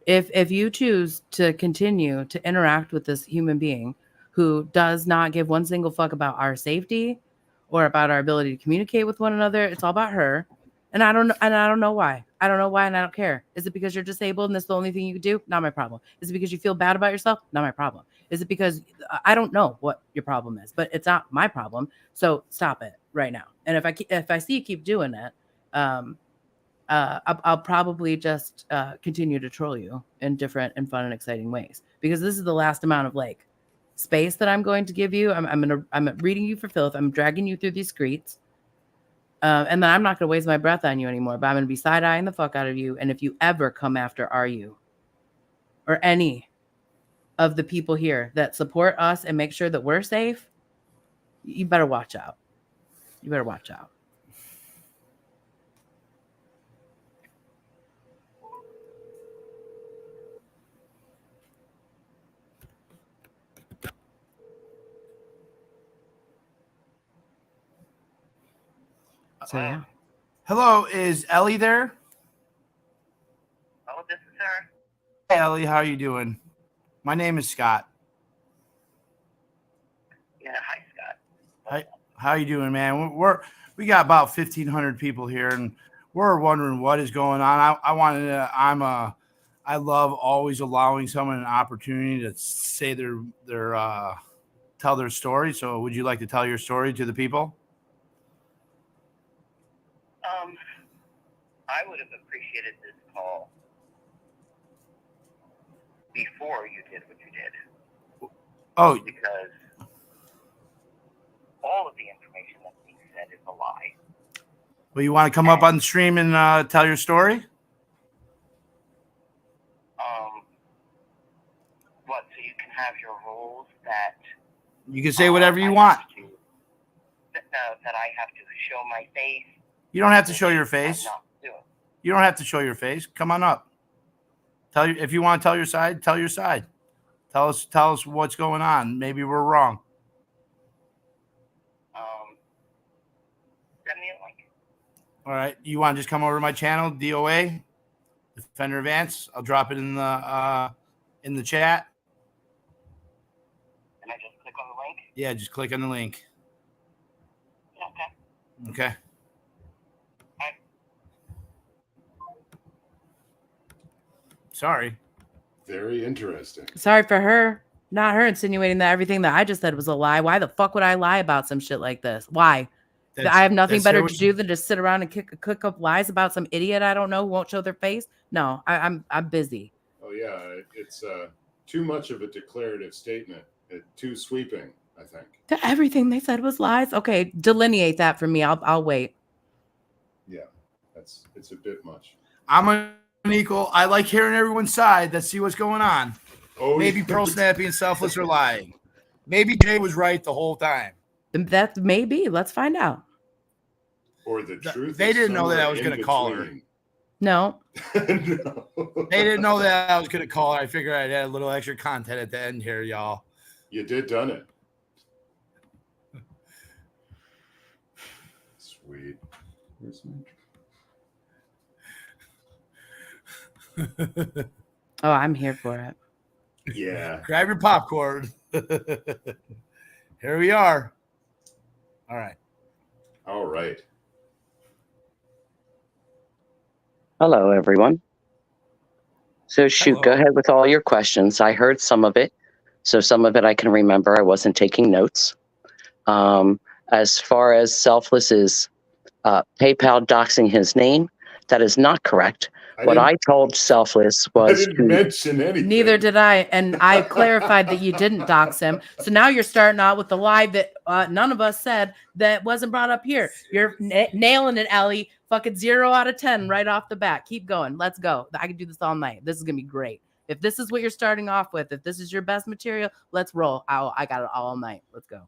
if you choose to continue to interact with this human being who does not give one single fuck about our safety or about our ability to communicate with one another, it's all about her. And I don't know why. I don't know why, and I don't care. Is it because you're disabled and that's the only thing you can do? Not my problem. Is it because you feel bad about yourself? Not my problem. Is it because I don't know what your problem is, but it's not my problem. So stop it right now. And if I see you keep doing it, I'll probably just continue to troll you in different and fun and exciting ways, because this is the last amount of space that I'm going to give you. I'm reading you for filth. I'm dragging you through these streets. And then I'm not going to waste my breath on you anymore, but I'm going to be side-eyeing the fuck out of you. And if you ever come after RU or any of the people here that support us and make sure that we're safe, you better watch out. You better watch out. So, yeah. Hello, is Ellie there? Oh, this is her. Hey, Ellie, how are you doing? My name is Scott. Yeah, hi, Scott. Hi, how you doing, man? We got about 1,500 people here, and we're wondering what is going on. I love always allowing someone an opportunity to say tell their story. So, would you like to tell your story to the people? I would have appreciated this call before you did what you did. Oh, because all of the information that's being said is a lie. well, you want to come up on the stream and tell your story? What? So you can have your rules that You can say whatever you want. That I have to show my face. You don't have to show your face. I'm not doing. You don't have to show your face. Come on up. If you want to tell your side, tell your side. Tell us what's going on. Maybe we're wrong. Send me a link. All right. You want to just come over to my channel, DOA, Defender Advance. I'll drop it in the chat. And I just click on the link? Yeah, just click on the link. Okay. Okay. Sorry. Very interesting. Sorry for her. Not her insinuating that everything that I just said was a lie. Why the fuck would I lie about some shit like this? Why? I have nothing better to do than just sit around and cook up lies about some idiot I don't know who won't show their face. No, I'm busy. Oh yeah, it's too much of a declarative statement, too sweeping, I think. Everything they said was lies. Okay, delineate that for me. I'll wait. Yeah, it's a bit much. I'm an equal. I like hearing everyone's side. Let's see what's going on. Oh, Maybe yeah. Pearl Snappy and Selfless are lying. Maybe Jay was right the whole time. That may be. Let's find out. Or the truth. They is didn't know that I was somewhere going to in call her. between. No. No. They didn't know that I was going to call her. I figured I'd add a little extra content at the end here, y'all. You did done it. Sweet. Where's my... Oh, I'm here for it. Yeah. Grab your popcorn. Here we are. All right. All right. Hello, everyone. So shoot, Hello. Go ahead with all your questions. I heard some of it. So some of it I can remember. I wasn't taking notes. As far as Selfless's PayPal doxing his name, that is not correct. What I told Selfless I was didn't mention anything. Neither did I. And I clarified that you didn't dox him. So now you're starting out with the lie that none of us said that wasn't brought up here. You're nailing it, Ellie. Fucking 0 out of 10 right off the bat. Keep going. Let's go. I can do this all night. This is going to be great. If this is what you're starting off with, if this is your best material, let's roll. I got it all night. Let's go.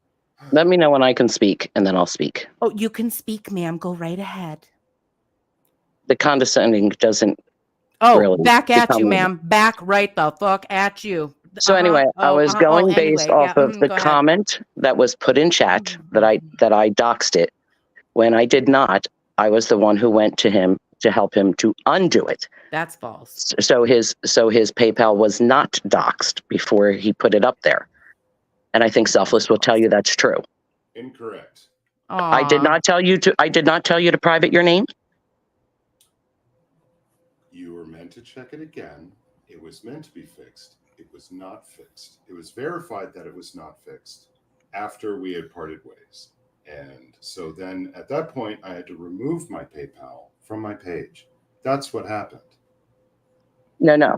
let me know when I can speak, and then I'll speak. Oh, you can speak, ma'am. Go right ahead. The condescending doesn't. Oh, really back at you, become- ma'am. Back right the fuck at you. So anyway, I was going based off of the go ahead. comment that was put in chat that I doxed it. When I did not, I was the one who went to him to help him to undo it. That's false. So his PayPal was not doxed before he put it up there. And I think Selfless will tell you that's true. Incorrect. I did not tell you to private your name. You were meant to check it again. It was meant to be fixed. It was not fixed. It was verified that it was not fixed after we had parted ways. And so then at that point, I had to remove my PayPal from my page. That's what happened. No.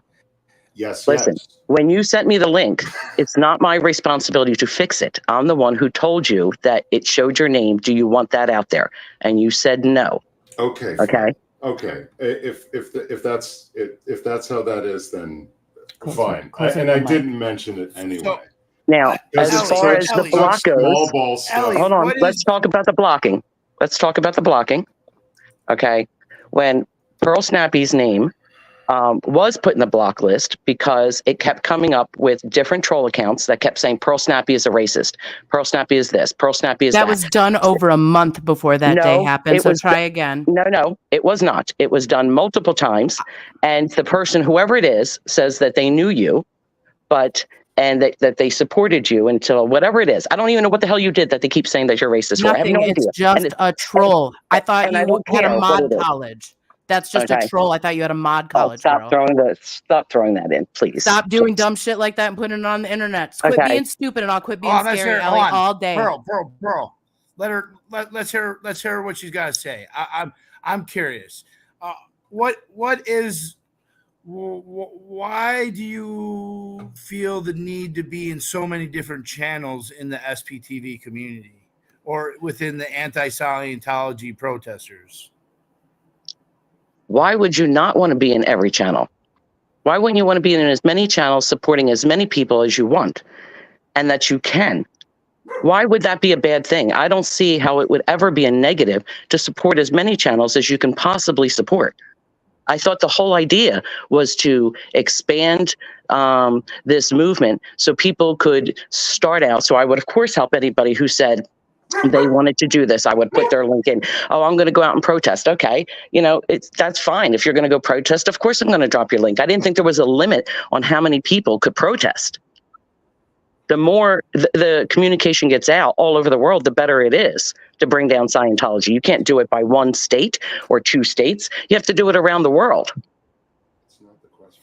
Yes, Listen, yes. when you sent me the link, it's not my responsibility to fix it. I'm the one who told you that it showed your name. Do you want that out there? And you said no. Okay. Okay. Fine. Okay. If that's how that is, then fine. I didn't mention it anyway. Now, Because as it's far as such- the block such small goes, ball stuff. Ellie, hold on. what Let's is- talk about the blocking. Okay. When Pearl Snappy's name was put in the block list because it kept coming up with different troll accounts that kept saying Pearl Snappy is a racist. Pearl Snappy is this. Pearl Snappy is that. That was done over a month before that day happened. So try again. No, it was not. It was done multiple times. And the person, whoever it is, says that they knew you, and that they supported you until whatever it is. I don't even know what the hell you did that they keep saying that you're racist for. I have Nothing. no It's idea. just a troll. I thought and I you don't had a care what mod it is. college. That's just Okay. a troll. I thought you had a mod college, stop girl. throwing that in, please. Stop doing Please. dumb shit like that and putting it on the internet. Quit Okay. being stupid, and I'll quit being let's scary, hear- Ellie, hold on. all day. Pearl. Let's hear what she's got to say. I'm curious. Why do you feel the need to be in so many different channels in the SPTV community or within the anti-Scientology protesters? Why would you not want to be in every channel? Why wouldn't you want to be in as many channels supporting as many people as you want and that you can? Why would that be a bad thing? I don't see how it would ever be a negative to support as many channels as you can possibly support. I thought the whole idea was to expand this movement so people could start out. So I would, of course, help anybody who said they wanted to do this. I would put their link in. Oh, I'm going to go out and protest. Okay. That's fine. If you're going to go protest, of course, I'm going to drop your link. I didn't think there was a limit on how many people could protest. The more the communication gets out all over the world, the better it is to bring down Scientology. You can't do it by one state or two states. You have to do it around the world. That's not the question.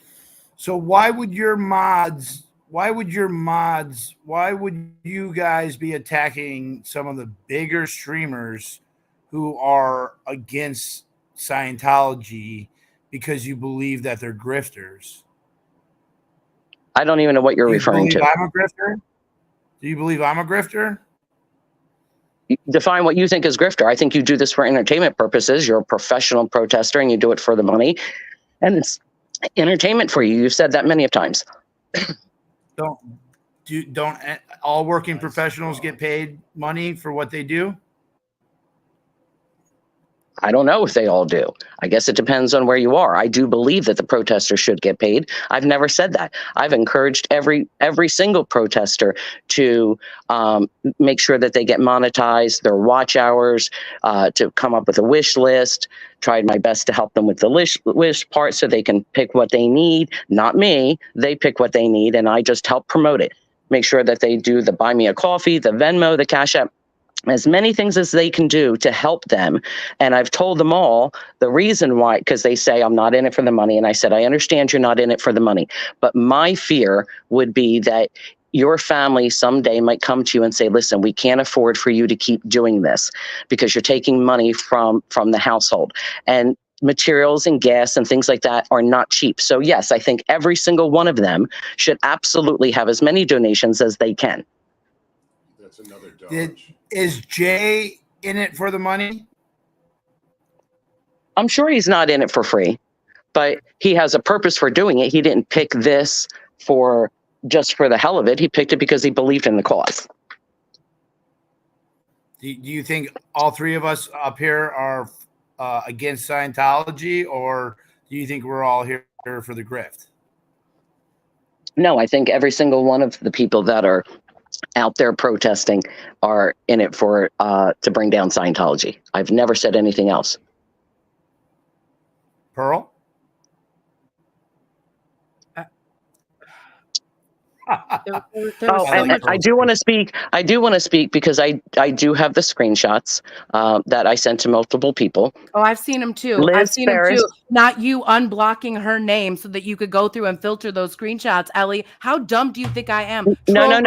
So why would you guys be attacking some of the bigger streamers who are against Scientology because you believe that they're grifters? I don't even know what you're Do you referring believe to. I'm a grifter? Do you believe I'm a grifter? Define what you think is grifter. I think you do this for entertainment purposes. You're a professional protester and you do it for the money, and it's entertainment for you. You've said that many of times. Don't all working professionals get paid money for what they do? I don't know if they all do. I guess it depends on where you are. I do believe that the protesters should get paid. I've never said that. I've encouraged every single protester to make sure that they get monetized, their watch hours, to come up with a wish list. Tried my best to help them with the wish part so they can pick what they need. Not me. They pick what they need, and I just help promote it. Make sure that they do the Buy Me a Coffee, the Venmo, the Cash App, as many things as they can do to help them. And I've told them all the reason why, because they say I'm not in it for the money. And I said, I understand you're not in it for the money, but my fear would be that your family someday might come to you and say, listen, we can't afford for you to keep doing this because you're taking money from the household. And materials and gas and things like that are not cheap. So yes, I think every single one of them should absolutely have as many donations as they can. That's another dodge. Is Jay in it for the money? I'm sure he's not in it for free, but he has a purpose for doing it. He didn't pick this for just for the hell of it. He picked it because he believed in the cause. Do you think all three of us up here are against Scientology, or do you think we're all here for the grift? No, I think every single one of the people that are out there protesting are in it for to bring down Scientology. I've never said anything else. Pearl? I do want to speak. I do want to speak because I do have the screenshots that I sent to multiple people. Oh, I've seen them too. Liz I've seen Ferris. them too. Not you unblocking her name so that you could go through and filter those screenshots, Ellie. How dumb do you think I am? No.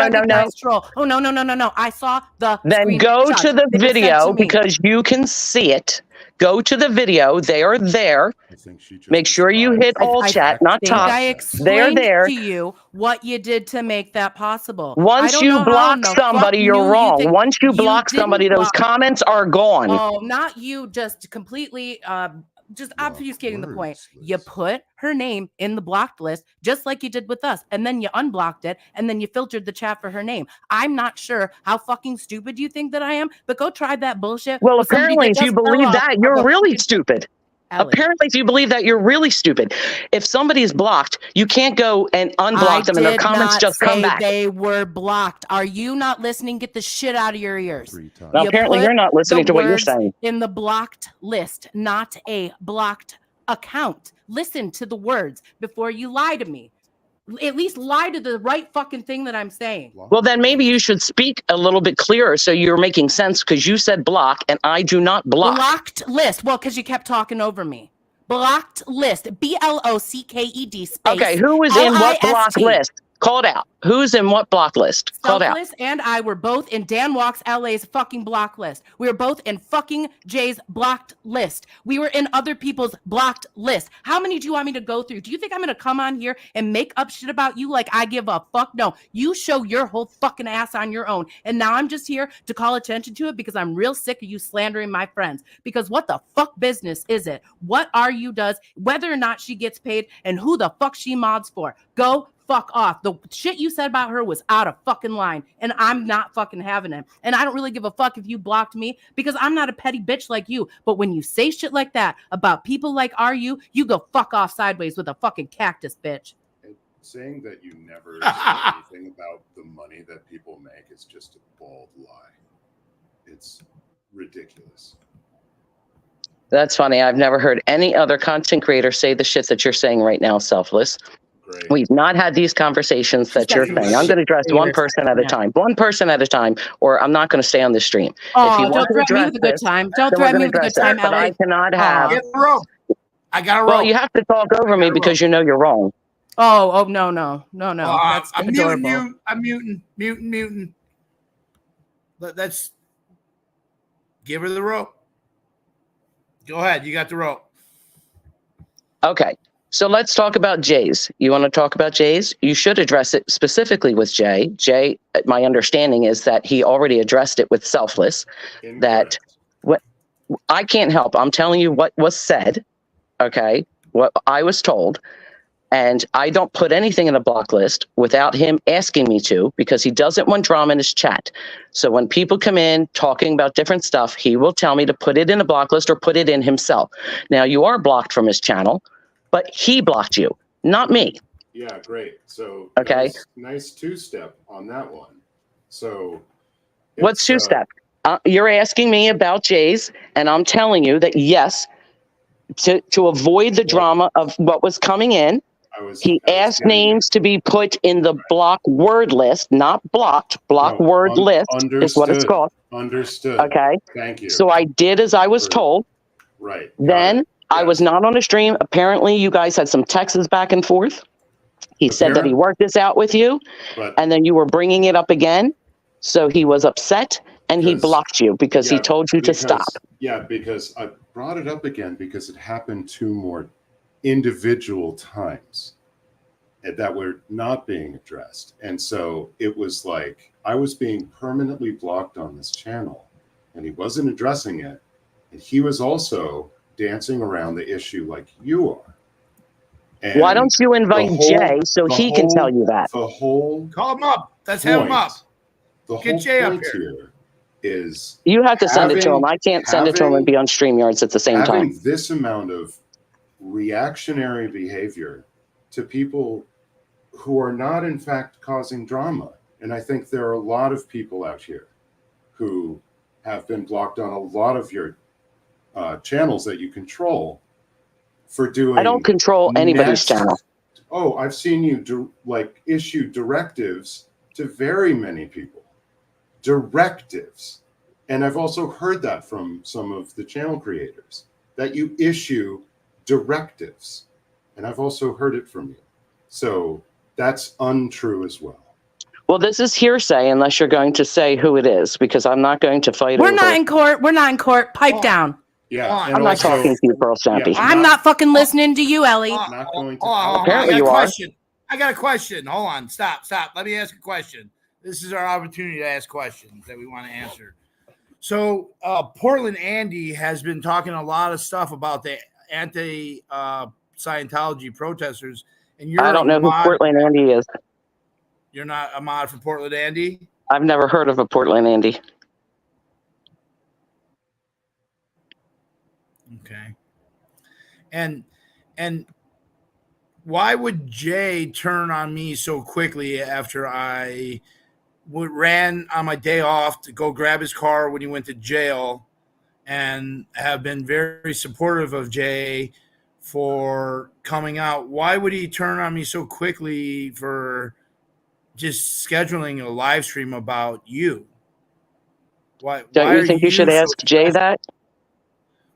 Troll. Oh, no. I saw the Then go to the They were sent video to me. because you can see it. Go to the video. They are there. I think she just Make sure you hit all chat, not think top. I They're explained there. to you what you did to make that possible. Once you block somebody, you're wrong. Once you block somebody, those comments are gone. Oh, not you just completely just obfuscating the point. You put her name in the blocked list just like you did with us, and then you unblocked it, and then you filtered the chat for her name. I'm not sure how fucking stupid you think that I am, but go try that bullshit. Well, apparently, if you believe that, you're really stupid. Ellie. Apparently, if you believe that, you're really stupid. If somebody is blocked, you can't go and unblock them and their comments just come back. They were blocked. Are you not listening? Get the shit out of your ears. Now, apparently, you're not listening to what you're saying. In the blocked list, not a blocked account. Listen to the words before you lie to me. At least lie to the right fucking thing that I'm saying. Well, then maybe you should speak a little bit clearer so you're making sense, because you said block and I do not block. Blocked list. Well, because you kept talking over me. Blocked list. BLOCKED space. Okay, who is in what block list? Call it out. Who's in what block list? Call it out. Selfless and I were both in Dan Walks LA's fucking block list. We were both in fucking Jay's blocked list. We were in other people's blocked list. How many do you want me to go through? Do you think I'm going to come on here and make up shit about you like I give a fuck? No, you show your whole fucking ass on your own. And now I'm just here to call attention to it because I'm real sick of you slandering my friends. Because what the fuck business is it? What RU does, whether or not she gets paid, and who the fuck she mods for? Go fuck off. The shit you said about her was out of fucking line, and I'm not fucking having it. And I don't really give a fuck if you blocked me, because I'm not a petty bitch like you. But when you say shit like that about people like RU, you go fuck off sideways with a fucking cactus, bitch. And saying that you never said anything about the money that people make is just a bald lie. It's ridiculous. That's funny. I've never heard any other content creator say the shit that you're saying right now, Selfless. Great. We've not had these conversations that you're saying. I'm going to address one person at a time. One person at a time, or I'm not going to stay on the stream. Oh, if you want don't to threaten me with a good time. Don't threaten me with a good time, But I Ellie. cannot have. Get the rope. I got a rope. Well, you have to talk over me because you know you're wrong. Oh, no. That's I'm adorable. muting. Let's give her the rope. Go ahead. You got the rope. Okay. So let's talk about Jay's. You want to talk about Jay's? You should address it specifically with Jay. Jay, my understanding is that he already addressed it with Selfless. That what I can't help. I'm telling you what was said. Okay, what I was told. And I don't put anything in a block list without him asking me to, because he doesn't want drama in his chat. So when people come in talking about different stuff, he will tell me to put it in a block list or put it in himself. Now, you are blocked from his channel, but he blocked you, not me. Yeah, great. So okay, nice two-step on that one. So what's two-step? You're asking me about Jay's, and I'm telling you that yes, to avoid the drama of what was coming in, he asked names to be put in the block word list, not blocked. Block word list is what it's called. Understood. Okay. Thank you. So I did as I was told. Right. Then I was not on a stream. Apparently, you guys had some texts back and forth. He said that he worked this out with you, and then you were bringing it up again. So he was upset, and he blocked you because he told you to stop. Yeah, because I brought it up again because it happened 2 more individual times that were not being addressed. And so it was like I was being permanently blocked on this channel, and he wasn't addressing it. And he was also dancing around the issue like you are. And why don't you invite Jay so he can tell you that? The whole call him up. Let's have him up. Get Jay up here. Is you have to send it to him. I can't send it to him and be on StreamYards at the same time. Having this amount of reactionary behavior to people who are not in fact causing drama. And I think there are a lot of people out here who have been blocked on a lot of your channels that you control for doing. I don't control anybody's channel. Oh, I've seen you issue directives to very many people. Directives. And I've also heard that from some of the channel creators, that you issue directives. And I've also heard it from you. So that's untrue as well. Well, this is hearsay unless you're going to say who it is, because I'm not going to fight We're not in court. We're not in court. Pipe down. Yeah. I'm not talking to you, Pearl Snappy. Yeah, I'm not fucking listening to you, Ellie. Not going to. Apparently you are. I got a question. Hold on. Stop. Let me ask a question. This is our opportunity to ask questions that we want to answer. So Portland Andy has been talking a lot of stuff about the anti-Scientology protesters. And you're I don't know who Portland Andy is. You're not a mod for Portland Andy? I've never heard of a Portland Andy. Okay. And why would Jay turn on me so quickly after I ran on my day off to go grab his car when he went to jail, and have been very supportive of Jay for coming out? Why would he turn on me so quickly for just scheduling a live stream about you? Why you think you should ask Jay that?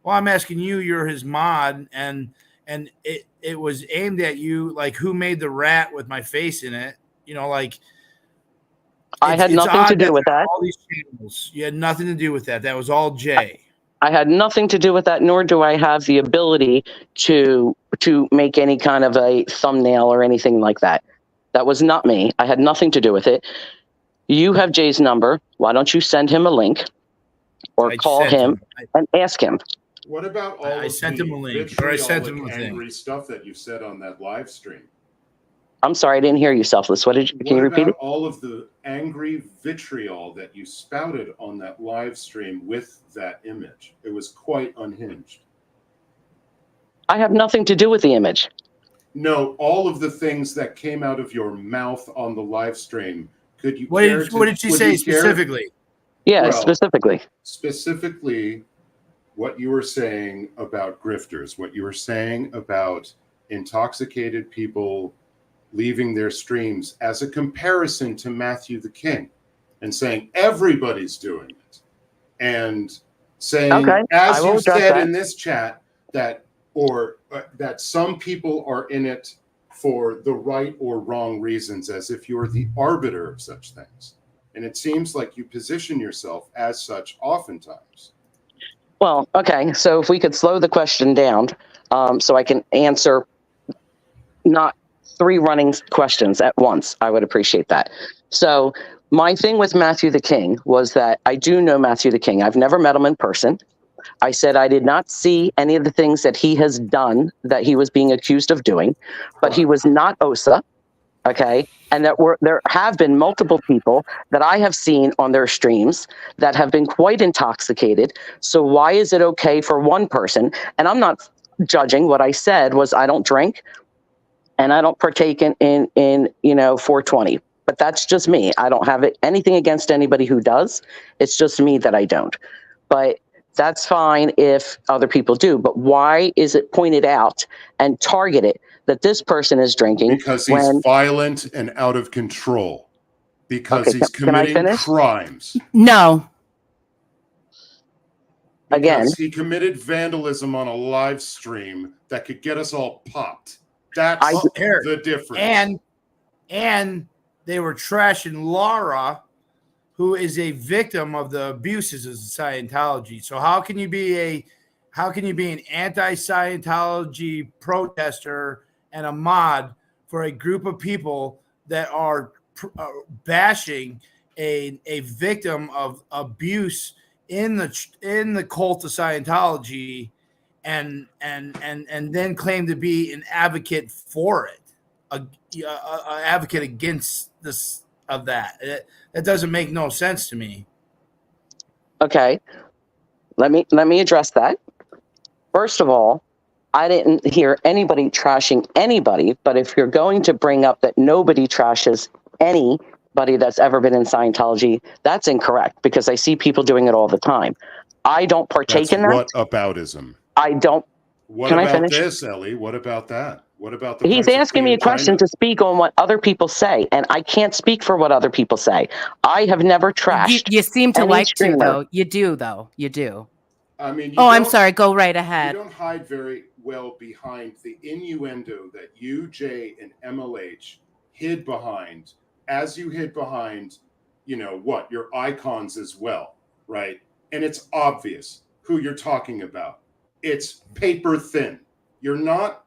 Well, I'm asking you. You're his mod, and it was aimed at you. Like, who made the rat with my face in it? You know, like I had nothing to do with that. All these channels, you had nothing to do with that. That was all Jay. I had nothing to do with that, nor do I have the ability to make any kind of a thumbnail or anything like that. That was not me. I had nothing to do with it. You have Jay's number. Why don't you send him a link or call him and ask him? What about all I sent him a link, or I sent him a thing. Angry stuff that you said on that live stream? I'm sorry, I didn't hear you, Selfless. What did you? Can you repeat it? All of the angry vitriol that you spouted on that live stream with that image. It was quite unhinged. I have nothing to do with the image. No, all of the things that came out of your mouth on the live stream. Could you? What did she say specifically? Yeah, well, specifically. Specifically, what you were saying about grifters, what you were saying about intoxicated people leaving their streams as a comparison to Matthew the King, and saying everybody's doing it, and saying, as you said in this chat, that that some people are in it for the right or wrong reasons, as if you're the arbiter of such things. And it seems like you position yourself as such oftentimes. Well, okay. So if we could slow the question down, so I can answer not 3 running questions at once. I would appreciate that. So my thing with Matthew the King was that I do know Matthew the King. I've never met him in person. I said I did not see any of the things that he has done that he was being accused of doing, but he was not OSA. Okay. And there have been multiple people that I have seen on their streams that have been quite intoxicated. So why is it okay for one person? And I'm not judging. What I said was I don't drink and I don't partake in 420. But that's just me. I don't have anything against anybody who does. It's just me that I don't. But that's fine if other people do. But why is it pointed out and targeted that this person is drinking? Because he's violent and out of control. Because he's committing crimes. No. Because he committed vandalism on a live stream that could get us all popped. That's the difference. And they were trashing Laura, who is a victim of the abuses of Scientology. So how can you be an anti-Scientology protester and a mod for a group of people that are bashing a victim of abuse in the cult of Scientology, and then claim to be an advocate for it, a advocate against this of that? That doesn't make no sense to me. Okay, let me address that. First of all, I didn't hear anybody trashing anybody, but if you're going to bring up that nobody trashes anybody that's ever been in Scientology, that's incorrect, because I see people doing it all the time. I don't partake in that. What aboutism? I don't. What Can about I finish? this, Ellie? What about that? What about the He's asking me a question to speak on what other people say, and I can't speak for what other people say. I have never trashed. You seem to like streamer. to, though. You do, though. You do. I mean, I'm sorry. Go right ahead. You don't hide very well behind the innuendo that you, Jay, and MLH hid behind, as you hid behind, your icons as well, right? And it's obvious who you're talking about. It's paper thin. You're not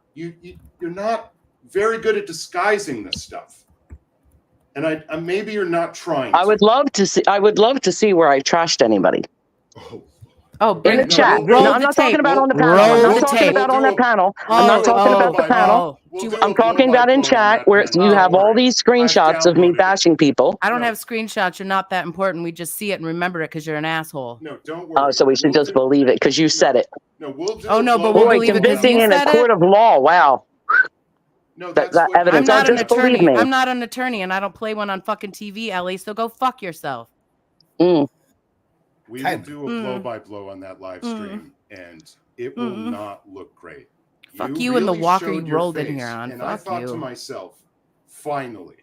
very good at disguising this stuff. And I maybe you're not trying. I would love to see where I trashed anybody. Oh, in the chat. No, I'm not talking about on the panel. I'm not talking about on the panel. I'm not talking about the panel. I'm talking about in chat where you have all these screenshots of me bashing people. I don't have screenshots. You're not that important. We just see it and remember it because you're an asshole. No, don't worry. Oh, so we should just believe it because you said it. No, we'll do. Oh no, but we'll believe it because you in said a court it. of law. Wow. No, that evidence. I'm not an just believe attorney. me. I'm not an attorney, and I don't play one on fucking TV, Ellie. So go fuck yourself. We will do a blow-by-blow on that live stream, and it will not look great. Fuck you and the walker you rolled in here on. And fuck I thought you. to myself, finally,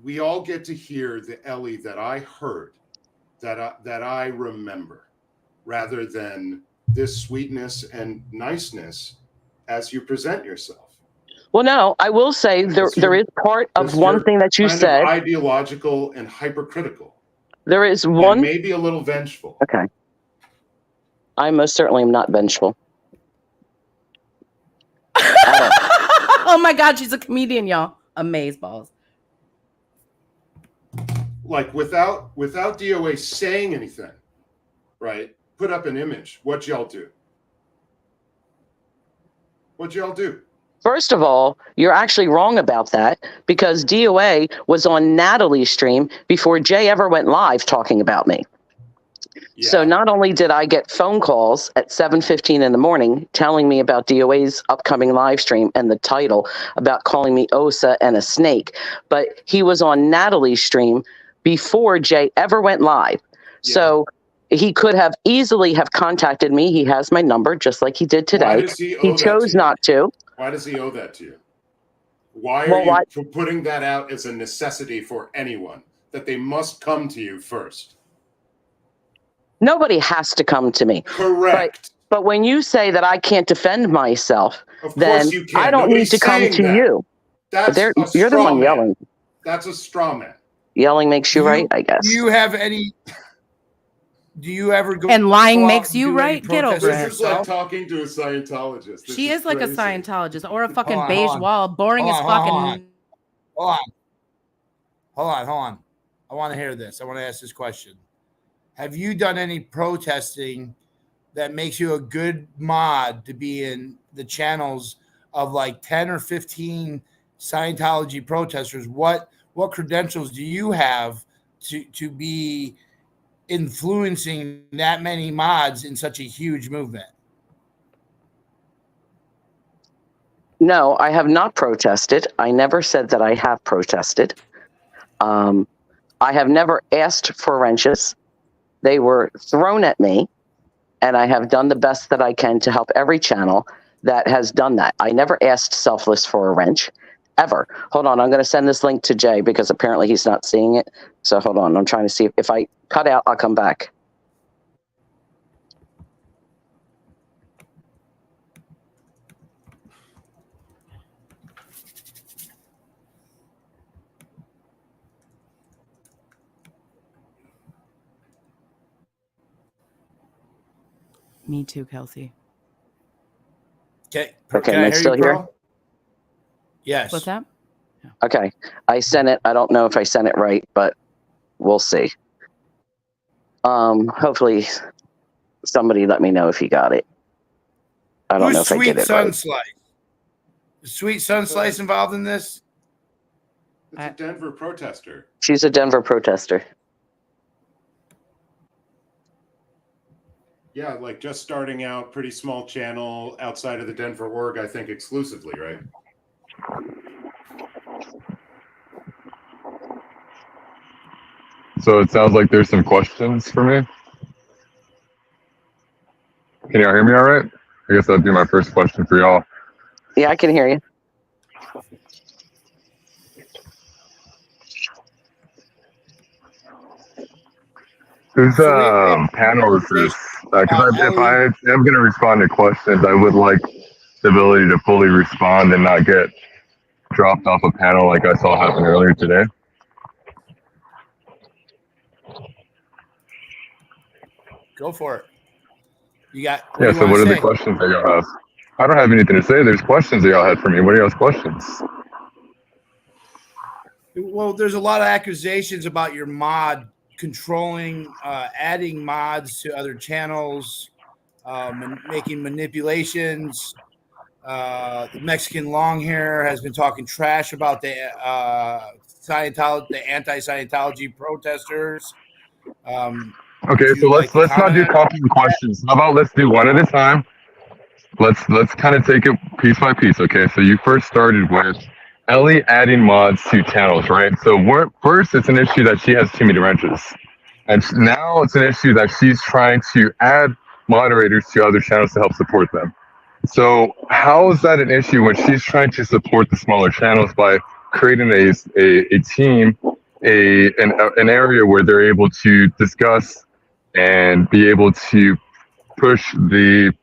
we all get to hear the Ellie that I heard, that I remember, rather than this sweetness and niceness as you present yourself. Well, no, I will say there is part of one thing that you said. Ideological and hypercritical. There is one. And maybe a little vengeful. Okay. I most certainly am not vengeful. Oh my God, she's a comedian, y'all. Amazeballs. Like without DOA saying anything, right? Put up an image. What y'all do? What'd y'all do? First of all, you're actually wrong about that because DOA was on Natalie's stream before Jay ever went live talking about me. Yeah. So not only did I get phone calls at 7:15 in the morning telling me about DOA's upcoming live stream and the title about calling me Osa and a snake, but he was on Natalie's stream before Jay ever went live. Yeah. So he could have easily have contacted me. He has my number just like he did today. He chose not to. Why does he owe that to you? Why are you putting that out as a necessity for anyone, that they must come to you first? Nobody has to come to me. Correct. But when you say that I can't defend myself, then you can. I don't need to come to you. You're the one yelling. That's a straw man. Yelling makes you right, I guess. Do you have any do you ever go And lying go out makes and you do any right? Get over protesting it. This is like yourself? talking to a Scientologist. This She is like crazy. a Scientologist or a fucking Hold on, beige hold on. wall, boring Hold as on, fucking. Hold on. I want to hear this. I want to ask this question. Have you done any protesting that makes you a good mod to be in the channels of like 10 or 15 Scientology protesters? What credentials do you have to be influencing that many mods in such a huge movement? No, I have not protested. I never said that I have protested. I have never asked for wrenches. They were thrown at me, and I have done the best that I can to help every channel that has done that. I never asked Selfless for a wrench, ever. Hold on, I'm going to send this link to Jay because apparently he's not seeing it. So hold on, I'm trying to see if I cut out, I'll come back. Me too, Kelsey. Okay, Okay, can am I I hear still you, here? Pearl? Yes. What's that? Okay, I sent it. I don't know if I sent it right, but we'll see. Hopefully somebody let me know if you got it. I don't know if I did it right. Sunslice? Is Sweet Sunslice involved in this? It's a Denver protester. She's a Denver protester. Yeah, like just starting out, pretty small channel outside of the Denver org, I think exclusively, right? So it sounds like there's some questions for me. Can y'all hear me all right? I guess that'd be my first question for y'all. Yeah, I can hear you. Who's panel is this? Because if I am going to respond to questions, I would like the ability to fully respond and not get dropped off a panel like I saw happen earlier today. Go for it. You got. Yeah, so what are the questions that y'all have? I don't have anything to say. There's questions that y'all had for me. What are y'all's questions? Well, there's a lot of accusations about your mod controlling, adding mods to other channels, making manipulations. The Mexican long hair has been talking trash about the Scientology, the anti-Scientology protesters. Okay, so let's not do complicated questions. How about let's do one at a time? Let's kind of take it piece by piece. Okay, so you first started with Ellie adding mods to channels, right? So first, it's an issue that she has too many wrenches, and now it's an issue that she's trying to add moderators to other channels to help support them. So how is that an issue when she's trying to support the smaller channels by creating a team, an area where they're able to discuss and be able to push the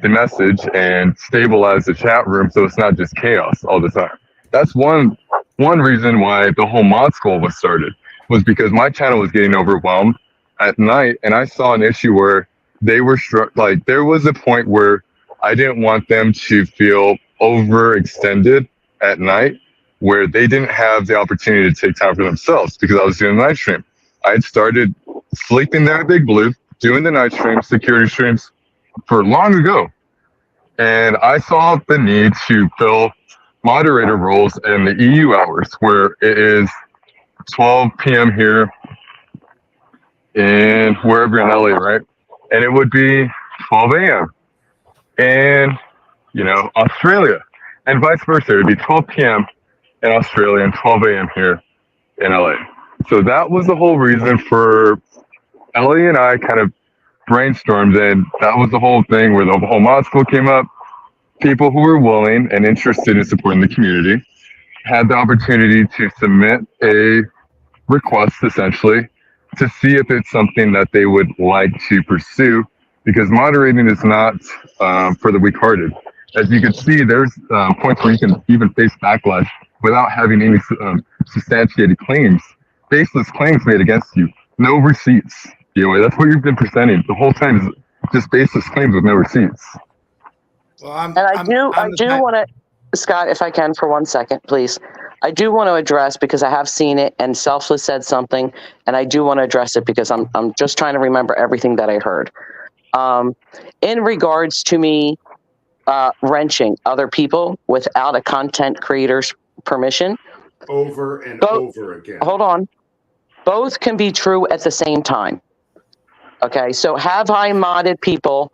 message and stabilize the chat room so it's not just chaos all the time? That's one reason why the whole mod school was started, was because my channel was getting overwhelmed at night, and I saw an issue where they were like there was a point where I didn't want them to feel overextended at night, where they didn't have the opportunity to take time for themselves because I was doing the night stream. I had started sleeping there at Big Blue, doing the night streams, security streams for long ago. And I saw the need to fill moderator roles in the EU hours, where it is 12 p.m. here and wherever in LA, right? And it would be 12 a.m. and, Australia, and vice versa. It would be 12 p.m. in Australia and 12 a.m. here in LA. So that was the whole reason for Ellie and I kind of brainstormed, and that was the whole thing where the whole mod school came up. People who were willing and interested in supporting the community had the opportunity to submit a request, essentially, to see if it's something that they would like to pursue, because moderating is not for the weak-hearted. As you can see, there's points where you can even face backlash without having any substantiated claims, baseless claims made against you, no receipts. DOA. That's what you've been presenting the whole time. Is just baseless claims with no receipts. Well, I do want to, Scott, if I can for 1 second, please. I do want to address, because I have seen it and Selfless said something, and I do want to address it because I'm just trying to remember everything that I heard. In regards to me wrenching other people without a content creator's permission. Over and over again. Hold on. Both can be true at the same time. Okay, so have I modded people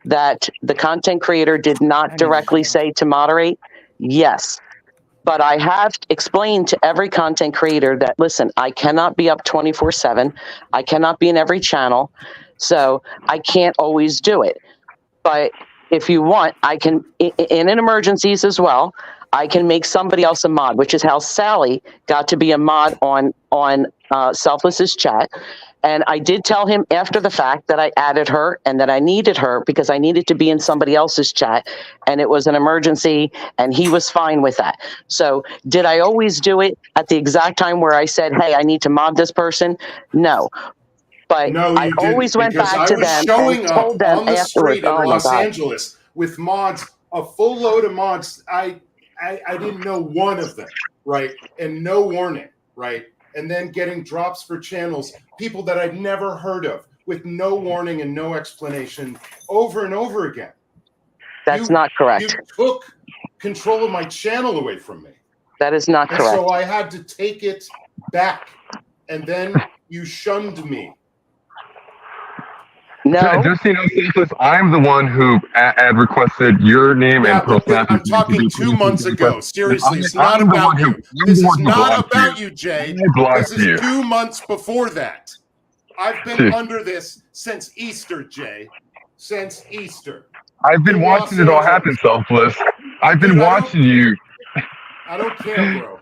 that the content creator did not directly say to moderate? Yes. But I have explained to every content creator that, listen, I cannot be up 24/7. I cannot be in every channel. So I can't always do it. But if you want, I can, in emergencies as well, I can make somebody else a mod, which is how Sally got to be a mod on Selfless's chat. And I did tell him after the fact that I added her and that I needed her because I needed to be in somebody else's chat and it was an emergency and he was fine with that. So did I always do it at the exact time where I said, hey, I need to mod this person? No. But no, I always went back to them and told them on the afterwards. street in Los Angeles with mods, a full load of mods. I didn't know one of them, right? And no warning, right? And then getting drops for channels, people that I'd never heard of with no warning and no explanation over and over again. That's not correct. You took control of my channel away from me. That is not correct. So I had to take it back. And then you shunned me. No. Just so you know, Selfless, I'm the one who ad requested your name and personal. I'm talking 2 months ago. Seriously, it's not about you. This is not about you, Jay. This is 2 months before that. I've been under this since Easter, Jay. Since Easter. I've been watching it all happen, Selfless. I've been watching you. I don't care, bro.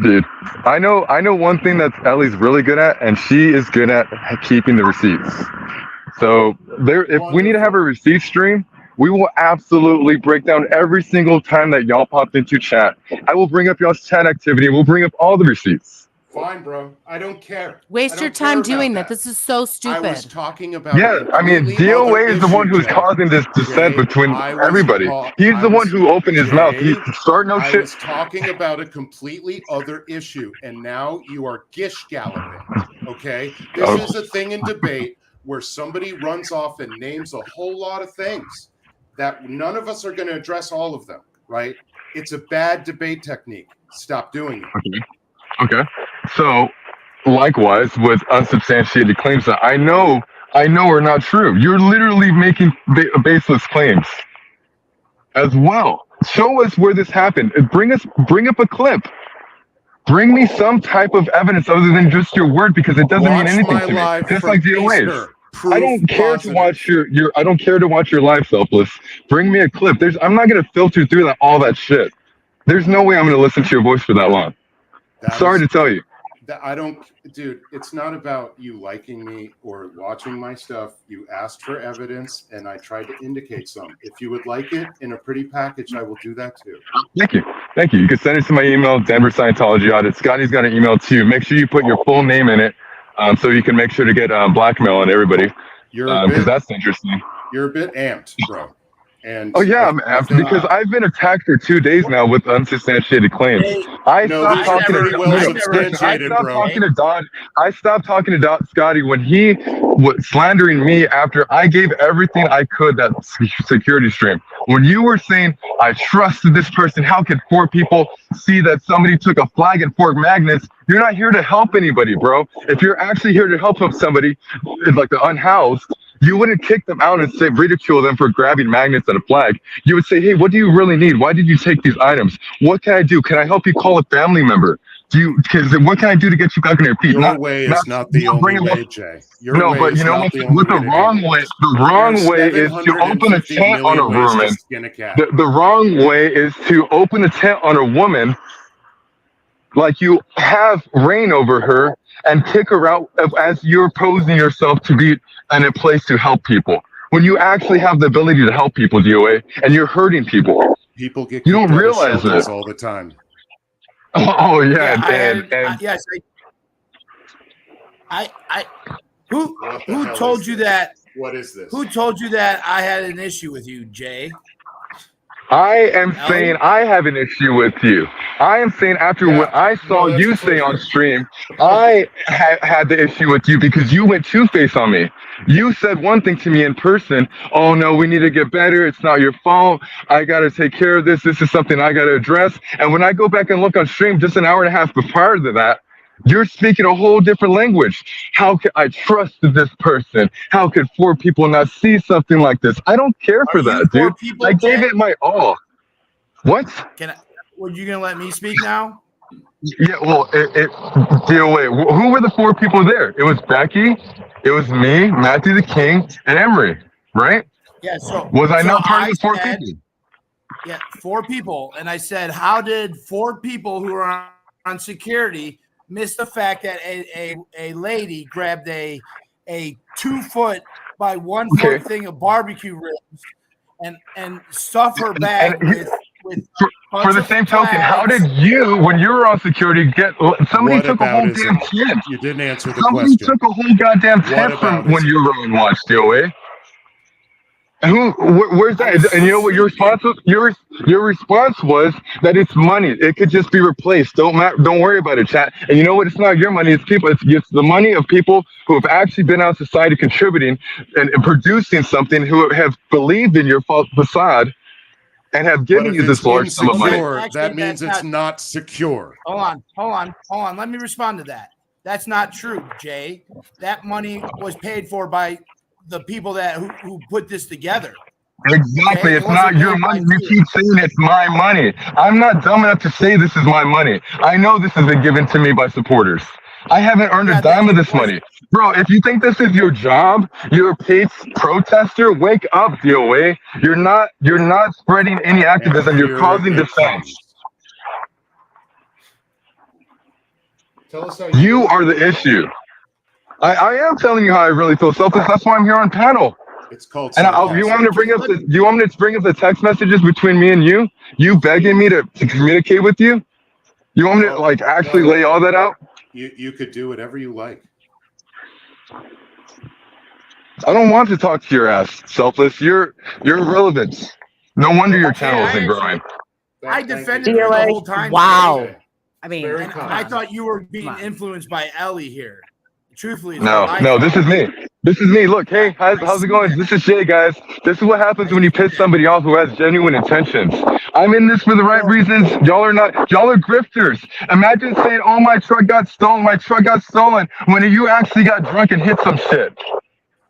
Dude, I know one thing that Ellie's really good at, and she is good at keeping the receipts. So if we need to have a receipt stream, we will absolutely break down every single time that y'all popped into chat. I will bring up y'all's chat activity. We'll bring up all the receipts. Fine, bro. I don't care. Waste your time doing that. This is so stupid. I was talking about. Yeah, I mean, DOA is the one who's causing this dissent between everybody. He's the one who opened his mouth. He's starting no shit. I was talking about a completely other issue, and now you are gish galloping. Okay, this is a thing in debate where somebody runs off and names a whole lot of things that none of us are going to address all of them. Right? It's a bad debate technique. Stop doing it. Okay. So, likewise, with unsubstantiated claims that I know are not true. You're literally making baseless claims as well. Show us where this happened. Bring up a clip. Bring me some type of evidence other than just your word, because it doesn't mean anything to me. Just like DOAs. I don't care to watch I don't care to watch your live, Selfless. Bring me a clip. I'm not gonna filter through all that shit. There's no way I'm gonna listen to your voice for that long. Sorry to tell you. Dude, it's not about you liking me or watching my stuff. You asked for evidence, and I tried to indicate some. If you would like it in a pretty package, I will do that too. Thank you. You can send it to my email, Denver Scientology Audit. Scotty's got an email too. Make sure you put your full name in it, so you can make sure to get blackmail on everybody. Because that's interesting. You're a bit amped, bro. And I'm amped because I've been attacked for 2 days now with unsubstantiated claims. I stopped talking to Scotty when he was slandering me after I gave everything I could that security stream. When you were saying, I trusted this person, how could 4 people see that somebody took a flag and 4 magnets? You're not here to help anybody, bro. If you're actually here to help somebody, like the Unhoused, you wouldn't kick them out and say ridicule them for grabbing magnets and a flag. You would say, hey, what do you really need? Why did you take these items? What can I do? Can I help you call a family member? Because what can I do to get you back on your feet? Your way is not the only way, Jay. But you know what? The wrong way is to open a tent on a woman. The wrong way is to open a tent on a woman like you have reign over her and kick her out as you're posing yourself to be in a place to help people. When you actually have the ability to help people, DOA, and you're hurting people. People get you don't realize this all the time. Oh yeah, and yes. Who What the hell told is you this? that? What is this? Who told you that I had an issue with you, Jay? I am Ellie? saying I have an issue with you. I am saying after what I saw that's you for say on sure. stream, I had the issue with you because you went two-face on me. You said one thing to me in person. Oh no, we need to get better. It's not your fault. I got to take care of this. This is something I got to address. And when I go back and look on stream just an hour and a half prior to that, you're speaking a whole different language. How could I trust this person? How could 4 people not see something like this? I don't care for that, dude. I gave it my all. What? Were you gonna let me speak now? Yeah, well, who were the 4 people there? It was Becky, it was me, Matthew the King, and Emery, right? Yeah. So was I not part of the 4 said, people? Yeah, 4 people, and I said, how did 4 people who are on security miss the fact that a lady grabbed a 2-foot by 1 foot thing of barbecue ribs and stuffed her bag with for the same token, how did you, when you were on security, get somebody took a whole damn tent? You didn't answer the Somebody question. took a whole goddamn tent from when you were on watch, DOA. And where's that? And you know what your response was? Your response was that it's money. It could just be replaced. Don't worry about it, chat. And you know what? It's not your money. It's people. It's the money of people who have actually been out in society contributing and producing something, who have believed in your facade and have given you this large sum of money. That means it's not secure. Hold on. Let me respond to that. That's not true, Jay. That money was paid for by the people who put this together. Exactly. Okay? It's not your money. You keep saying it's my money. I'm not dumb enough to say this is my money. I know this has been given to me by supporters. I haven't earned a dime of this money. Bro, if you think this is your job, you're a paid protester, wake up, DOA. You're not spreading any activism. You're causing dissent. Tell us how you are the issue. I am telling you how I really feel, Selfless. That's why I'm here on panel. It's called. And you want me to bring up the text messages between me and you? You begging me to communicate with you? You want me to actually lay all that out? You could do whatever you like. I don't want to talk to your ass, Selfless. You're irrelevant. No wonder your channel isn't growing. I defended you the whole time. Wow. I mean, I thought you were being influenced by Ellie here. Truthfully, no, this is me. This is me. Look, hey, how's it going? This is Jay, guys. This is what happens when you piss somebody off who has genuine intentions. I'm in this for the right reasons. Y'all are not. Y'all are grifters. Imagine saying, "Oh, my truck got stolen. My truck got stolen," when you actually got drunk and hit some shit.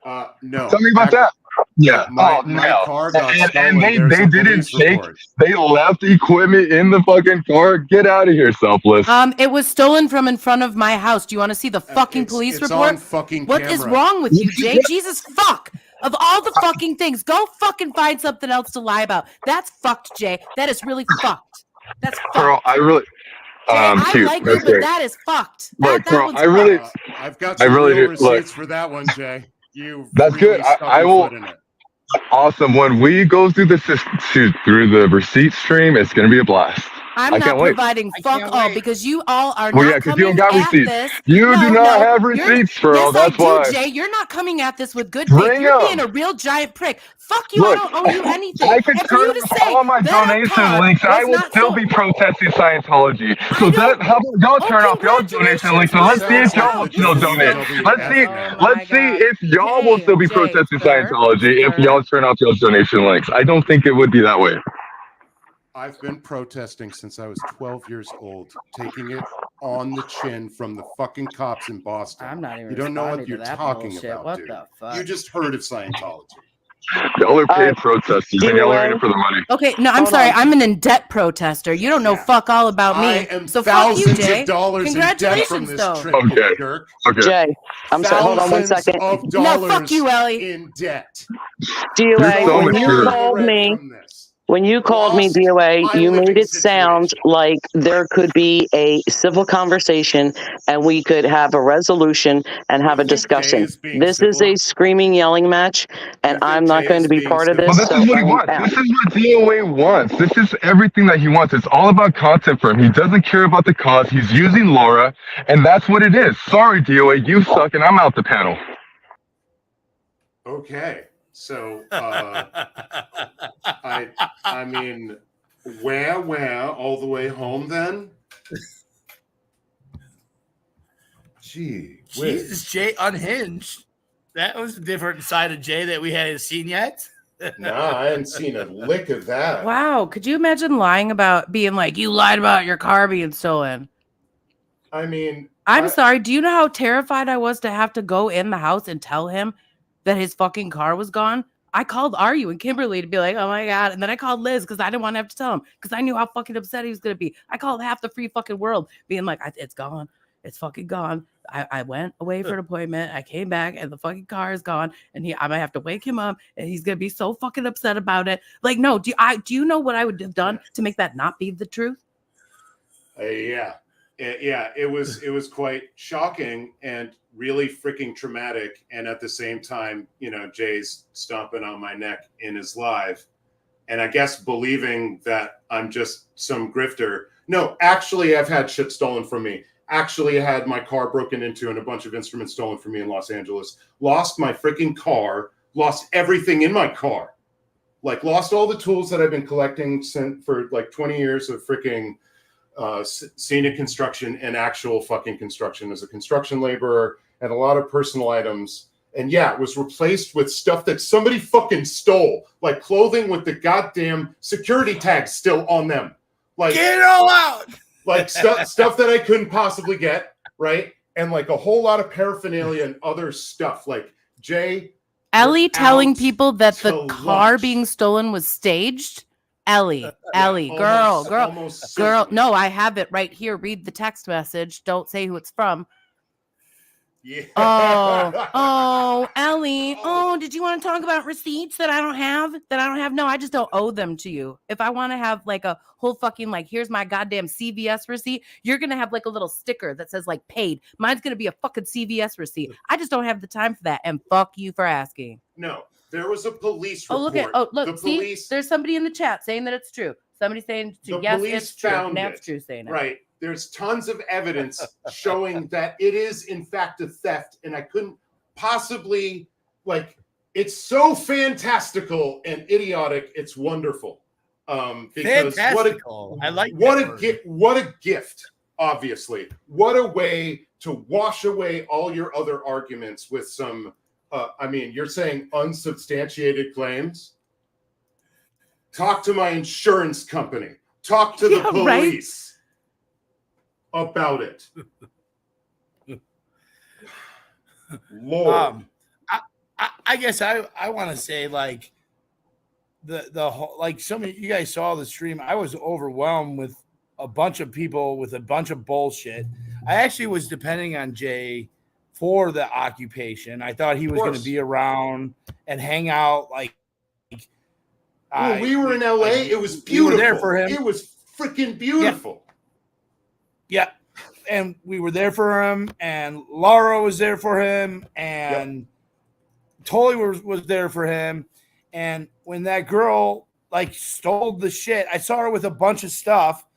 No. Tell me about that. Yeah. My car got stolen. And they didn't take. They left the equipment in the fucking car. Get out of here, Selfless. It was stolen from in front of my house. Do you want to see the fucking police report? On fucking what camera. is wrong with you, Jay? Jesus fuck. Of all the fucking things, go fucking find something else to lie about. That's fucked, Jay. That is really fucked. That's fucked. Girl, I really. Jay, I cute. like That's you, but great. that is fucked. Look, that girl, one's I really. I've got some real receipts for that one, Jay. That's good. I will. Awesome. When we go through the receipt stream, it's going to be a blast. I'm not providing fuck all because you all are not because you don't got at receipts. this. You do not have receipts, bro. Yes, That's I why. do, Jay. You're not coming at this with good faith. You're being a real giant prick. Fuck you. Look, I don't owe you anything. I could turn off all my donation links. I will still be protesting Scientology. So how about y'all turn off y'all donation links? So let's see if y'all still donate. Let's see if y'all will still be protesting Scientology if y'all turn off y'all's donation links. I don't think it would be that way. I've been protesting since I was 12 years old, taking it on the chin from the fucking cops in Boston. I'm not even. You don't know what you're talking bullshit. about, what dude. The fuck? You just heard of Scientology. Y'all are paid protesters, and y'all are in it for the money. Okay, no, I'm sorry. I'm an in-debt protester. You don't know fuck all about me. I am so fuck you, thousands Jay. of dollars in debt from this trip, Okay. jerk. Okay. Jay, I'm sorry. Hold on 1 second. Of no, fuck you, Ellie. in debt. DOA, so when you mature. called me, When you called me Lost DOA, my you made living it sound situation. like there could be a civil conversation and we could have a resolution and have You a think Jay discussion. is being This is civil? a screaming, yelling match, and You think I'm not Jay going is to be being part of civil? Well, this. this is what he wants. This is what DOA wants. This is everything that he wants. It's all about content for him. He doesn't care about the cause. He's using Laura, and that's what it is. Sorry, DOA, you suck, and I'm out the panel. Okay, so I mean, where all the way home then? Gee, Jesus, Jay unhinged. That was a different side of Jay that we hadn't seen yet. nah, I hadn't seen a lick of that. Wow. Could you imagine lying about being like, you lied about your car being stolen? I mean, I'm sorry. Do you know how terrified I was to have to go in the house and tell him that his fucking car was gone? I called Aryu and Kimberly to be like, oh my God. And then I called Liz because I didn't want to have to tell him because I knew how fucking upset he was going to be. I called half the free fucking world being like, it's gone. It's fucking gone. I went away for an appointment. I came back and the fucking car is gone. And I might have to wake him up and he's going to be so fucking upset about it. Like, no, do you know what I would have done to make that not be the truth? yeah, it was quite shocking and really freaking traumatic. And at the same time, you know, Jay's stomping on my neck in his live, and I guess believing that I'm just some grifter. No, actually, I've had shit stolen from me. Actually, I had my car broken into and a bunch of instruments stolen from me in Los Angeles. Lost my freaking car. Lost everything in my car. Like, lost all the tools that I've been collecting for like 20 years of freaking scenic construction and actual fucking construction as a construction laborer, and a lot of personal items. And yeah, it was replaced with stuff that somebody fucking stole, like clothing with the goddamn security tags still on them. Like, get it all out. Like stuff that I couldn't possibly get, right? And like a whole lot of paraphernalia and other stuff. Like Jay, Ellie telling people that the to car lunch. being stolen was staged. Ellie, almost girl. certainly. No, I have it right here. Read the text message. Don't say who it's from. Yeah. Oh, Ellie. Oh, did you want to talk about receipts that I don't have? No, I just don't owe them to you. If I want to have like a whole fucking like, here's my goddamn CVS receipt, you're gonna have like a little sticker that says like paid. Mine's gonna be a fucking CVS receipt. I just don't have the time for that. And fuck you for asking. No, there was a police report. Look, see, there's somebody in the chat saying that it's true. Somebody's saying it's true. The Yes, police it's true. found Nat's it. true saying it. Right. There's tons of evidence showing that it is in fact a theft, and I couldn't possibly, like, it's so fantastical and idiotic. It's wonderful. Because fantastical. I like what a gift. Obviously, what a way to wash away all your other arguments with some. I mean, you're saying unsubstantiated claims. Talk to my insurance company. Talk to the police. Right? About it. Lord. I guess I want to say, like, the whole, like, some of you guys saw the stream. I was overwhelmed with a bunch of people with a bunch of bullshit. I actually was depending on Jay for the occupation. I thought he was going to be around and hang out. Like, when we were in LA, it was beautiful. We were there for him. It was freaking beautiful. Yeah. And we were there for him, and Laura was there for him, and Tully was there for him. And when that girl like stole the shit, I saw her with a bunch of stuff.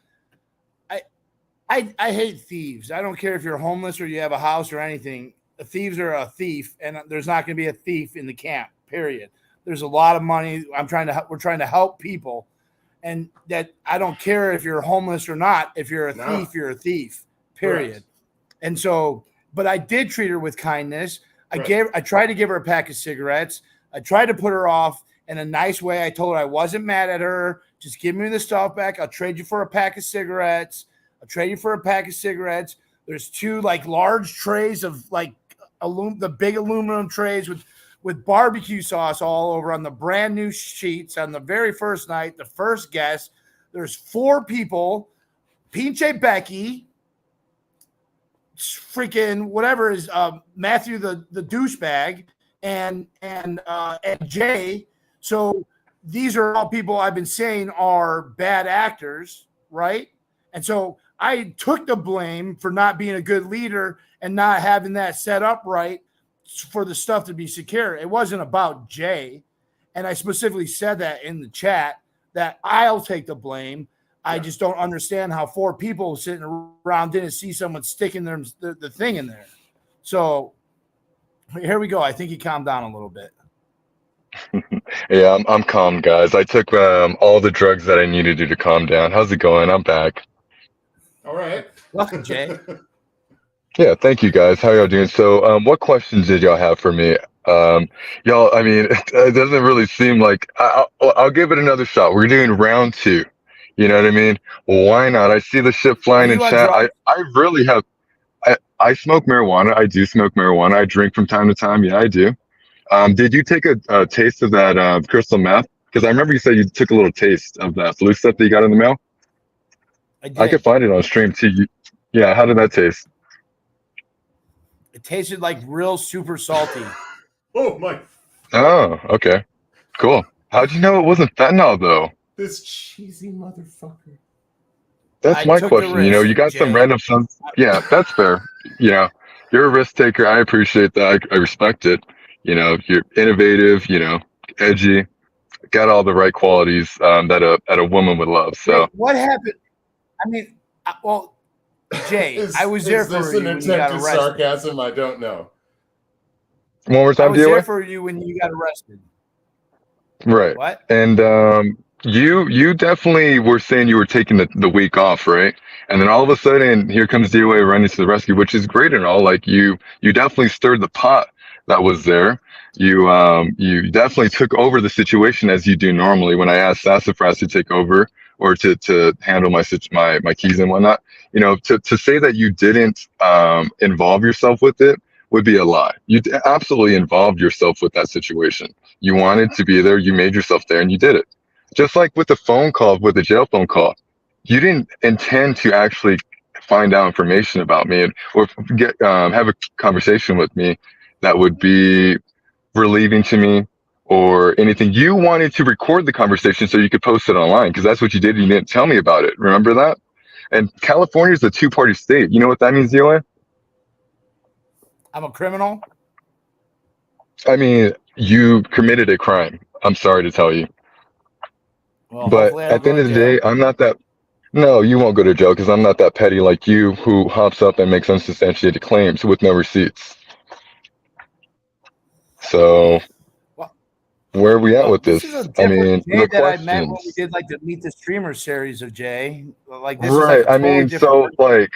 I hate thieves. I don't care if you're homeless or you have a house or anything. Thieves are a thief, and there's not going to be a thief in the camp. Period. There's a lot of money. We're trying to help people, and that I don't care if you're homeless or not. If you're a thief, you're a thief. Period. Correct. And so, but I did treat her with kindness. I tried to give her a pack of cigarettes. I tried to put her off in a nice way. I told her I wasn't mad at her. Just give me the stuff back. I'll trade you for a pack of cigarettes. There's two like large trays of like the big aluminum trays with barbecue sauce all over on the brand new sheets on the very first night, the first guest. There's 4 people, Pinche Becky, freaking whatever is Matthew the douchebag, and Jay. So these are all people I've been saying are bad actors, right? And so I took the blame for not being a good leader and not having that set up right for the stuff to be secure. It wasn't about Jay. And I specifically said that in the chat that I'll take the blame. I just don't understand how 4 people sitting around didn't see someone sticking the thing in there. So here we go. I think he calmed down a little bit. Yeah, I'm calm, guys. I took all the drugs that I needed to calm down. How's it going? I'm back. All right. Welcome, Jay. Yeah, thank you, guys. How y'all doing? So, what questions did y'all have for me? Y'all, I mean, it doesn't really seem like I'll give it another shot. We're doing round 2. You know what I mean? Why not? I see the shit flying in chat. I really have. I smoke marijuana. I do smoke marijuana. I drink from time to time. Yeah, I do. Did you take a taste of that crystal meth? Because I remember you said you took a little taste of that flu stuff that you got in the mail. I could find it on stream too. Yeah, how did that taste? It tasted like real super salty. Oh my! Oh, okay, cool. How'd you know it wasn't fentanyl though? This cheesy motherfucker. That's my question. You know, you got some random stuff. Yeah, that's fair. You know, you're a risk taker. I appreciate that. I respect it. You know, you're innovative. You know, edgy. Got all the right qualities that a woman would love. So wait, what happened? I mean, well, Jay, I was there for you when you got arrested. Sarcasm? I don't know. One more time, I was there for you when you got arrested. Right. What? And you definitely were saying you were taking the week off, right? And then all of a sudden, here comes DOA running to the rescue, which is great and all. Like you definitely stirred the pot that was there. You definitely took over the situation as you do normally. When I asked Sassafras to take over or to handle my keys and whatnot, you know, to say that you didn't involve yourself with it would be a lie. You absolutely involved yourself with that situation. You wanted to be there. You made yourself there, and you did it. Just like with the phone call, with the jail phone call, you didn't intend to actually find out information about me or get have a conversation with me that would be relieving to me or anything. You wanted to record the conversation so you could post it online because that's what you did. You didn't tell me about it. Remember that? And California is a 2-party state. You know what that means, DOA? I'm a criminal? I mean, you committed a crime. I'm sorry to tell you. Well, but at the end of the day, I'm not that. No, you won't go to jail because I'm not that petty like you who hops up and makes unsubstantiated claims with no receipts. So, where are we at with this? I mean, the that I met when we did like the Meet the Streamer series of Jay. Like this right. Is like I mean, so like,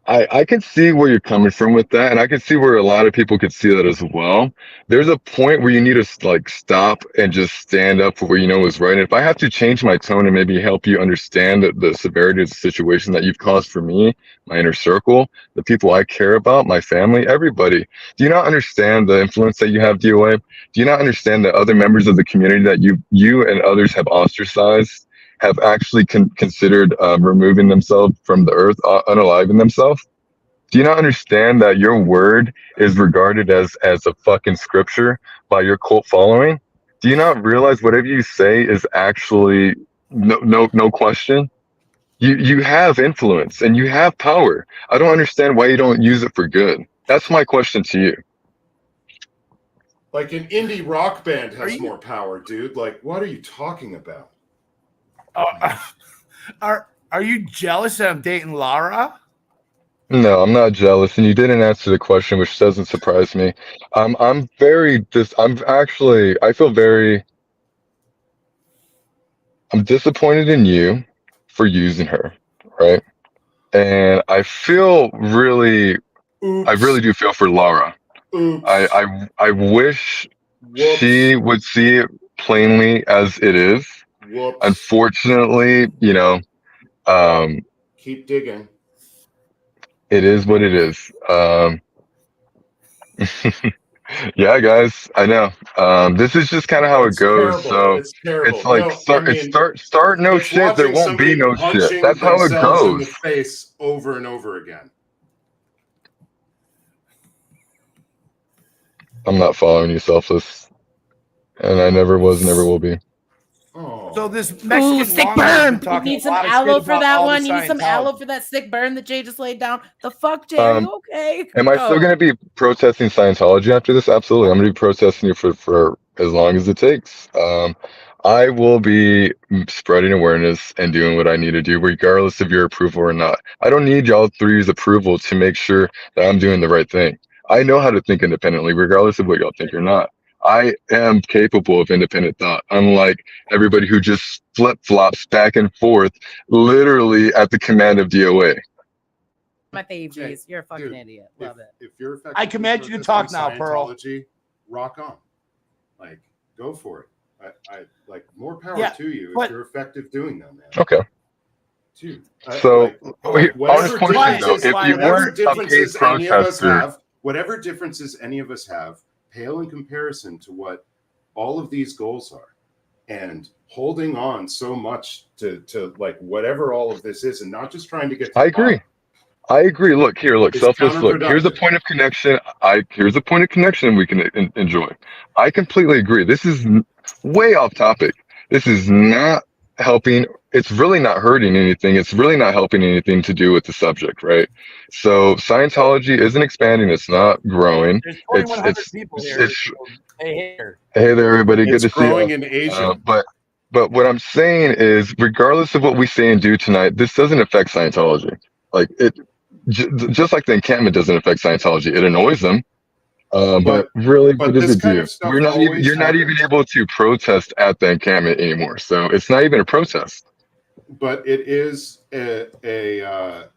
I can see where you're coming from with that, and I can see where a lot of people could see that as well. There's a point where you need to like stop and just stand up for what you know is right. And if I have to change my tone and maybe help you understand the severity of the situation that you've caused for me, my inner circle, the people I care about, my family, everybody, do you not understand the influence that you have, DOA? Do you not understand that other members of the community that you and others have ostracized have actually considered removing themselves from the earth, unaliving themselves? Do you not understand that your word is regarded as a fucking scripture by your cult following? Do you not realize whatever you say is actually no question? You have influence and you have power. I don't understand why you don't use it for good. That's my question to you. Like an indie rock band has more power, dude. Like, what are you talking about? Are you jealous that I'm dating Lara? No, I'm not jealous, and you didn't answer the question, which doesn't surprise me. I I'm disappointed in you for using her, right? And I really do feel for Lara. Oops. I wish she would see it plainly as it is. Whoops. Unfortunately, you know, keep digging. It is what it is. Yeah, guys, I know. This is just kind of how it goes. Terrible. So it's like start no shit. There won't be no shit. That's how it goes. In the face over and over again. I'm not following you, Selfless, and I never was, never will be. Oh. So this Ooh, Mexican sick woman has been burn. You talking need a some lot of aloe shit for about that all the one. You need some aloe Scientology. for that sick burn that Jay just laid down. The fuck, Jay? Are you okay? Am I still going to be protesting Scientology after this? Absolutely. I'm going to be protesting you for as long as it takes. I will be spreading awareness and doing what I need to do, regardless of your approval or not. I don't need y'all three's approval to make sure that I'm doing the right thing. I know how to think independently, regardless of what y'all think or not. I am capable of independent thought, unlike everybody who just flip-flops back and forth, literally at the command of DOA. My faves. Jay, You're a fucking dude, idiot. Love it. If you're effective, I command you to talk now, Pearl. Rock on, like go for it. I like more power Yeah, to you but- if you're effective doing that, man. Okay. Dude, So, honest whatever question though, differences- if you whatever weren't a paid differences any of us protester, have, whatever differences any of us have, pale in comparison to what all of these goals are, and holding on so much to like whatever all of this is, and not just trying to get. To I agree. I agree. Look here. Look, It's Selfless. Look, here's a counterproductive. point of connection. Here's a point of connection we can enjoy. I completely agree. This is way off topic. This is not helping. It's really not hurting anything. It's really not helping anything to do with the subject, right? So Scientology isn't expanding. It's not growing. There's 2,100 It's people here. it's. So hey, here. Hey there, everybody. Good It's to see you. growing in Asia. But what I'm saying is, regardless of what we say and do tonight, this doesn't affect Scientology. Like it. Just like the encampment doesn't affect Scientology, it annoys them. But really, what does this it kind do? of stuff You're not always even happens. able to protest at the encampment anymore. So it's not even a protest. But it is a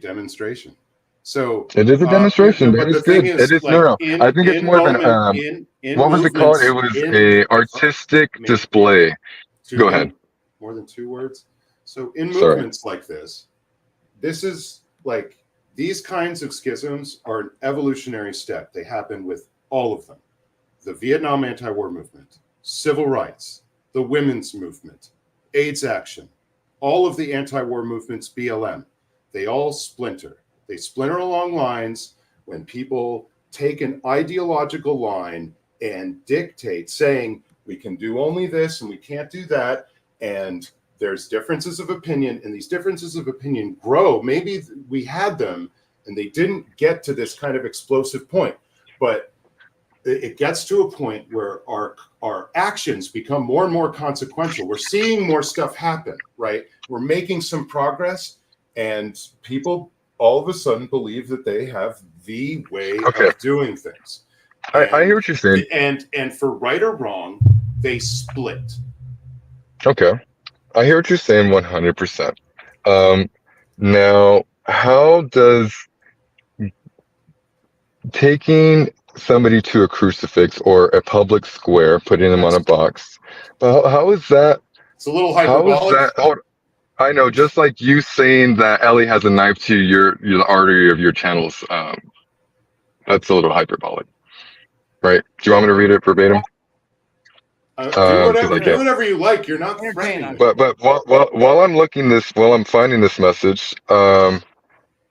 demonstration. So It is a demonstration. but That the is thing good. is, It is like, I think it's more of an what was it called? It was a artistic display. Go ahead. More than 2 words. So in Sorry. movements like this is like these kinds of schisms are an evolutionary step. They happen with all of them. The Vietnam anti-war movement, civil rights, the women's movement, AIDS action, all of the anti-war movements, BLM, they all splinter. They splinter along lines when people take an ideological line and dictate, saying we can do only this and we can't do that. And there's differences of opinion, and these differences of opinion grow. Maybe we had them and they didn't get to this kind of explosive point, but it gets to a point where our actions become more and more consequential. We're seeing more stuff happen, right? We're making some progress, and people all of a sudden believe that they have the way of doing things. I hear what you're saying. And for right or wrong, they split. Okay. I hear what you're saying 100%. Now, how does taking somebody to a crucifix or a public square, putting them on a box, how is that? It's a little hyperbolic. How is that? I know, just like you saying that Ellie has a knife to the artery of your channels, that's a little hyperbolic, right? Do you want me to read it verbatim? Do whatever you like. You're not threatening. But while I'm finding this message,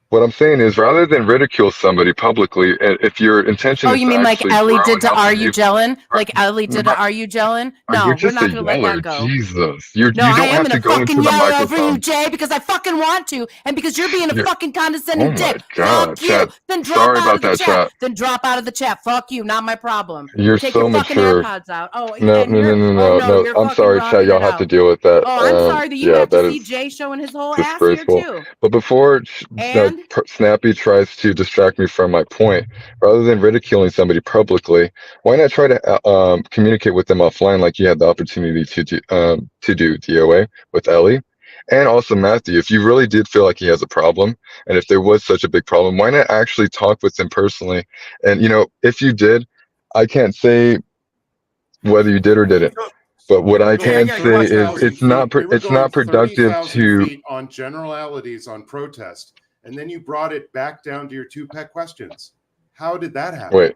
what I'm saying is, rather than ridicule somebody publicly, if your intention is you mean like actually Ellie grow did and to help Are the You youth- Jellin? Like Ellie did to Are You Jellin? No, You're we're just not a going to let yeller. that go. Jesus, you No, don't I am have to gonna go into fucking the yell over you, microphone. Jay, because I fucking want to, and because you're being a You're- fucking condescending Oh my dick. God, Fuck you. chat. Then drop Sorry out about of the that, chat. chat. Then drop out of the chat. Fuck you. Not my problem. You're Take so your fucking mature. AirPods out. Oh, No, and you're you're I'm fucking sorry, chat. rocking Y'all it have to out. deal with that. Oh, I'm sorry that you have to that see is Jay showing his whole ass here disgraceful. too. But before And Snappy tries to distract me from my point, rather than ridiculing somebody publicly, why not try to communicate with them offline, like you had the opportunity to do DOA with Ellie, and also Matthew. If you really did feel like he has a problem, and if there was such a big problem, why not actually talk with him personally? And if you did, I can't say whether you did or didn't. But what I can say is it's not productive 30,000 to. feet on generalities on protest, and then you brought it back down to your 2 pet questions. How did that happen? Wait,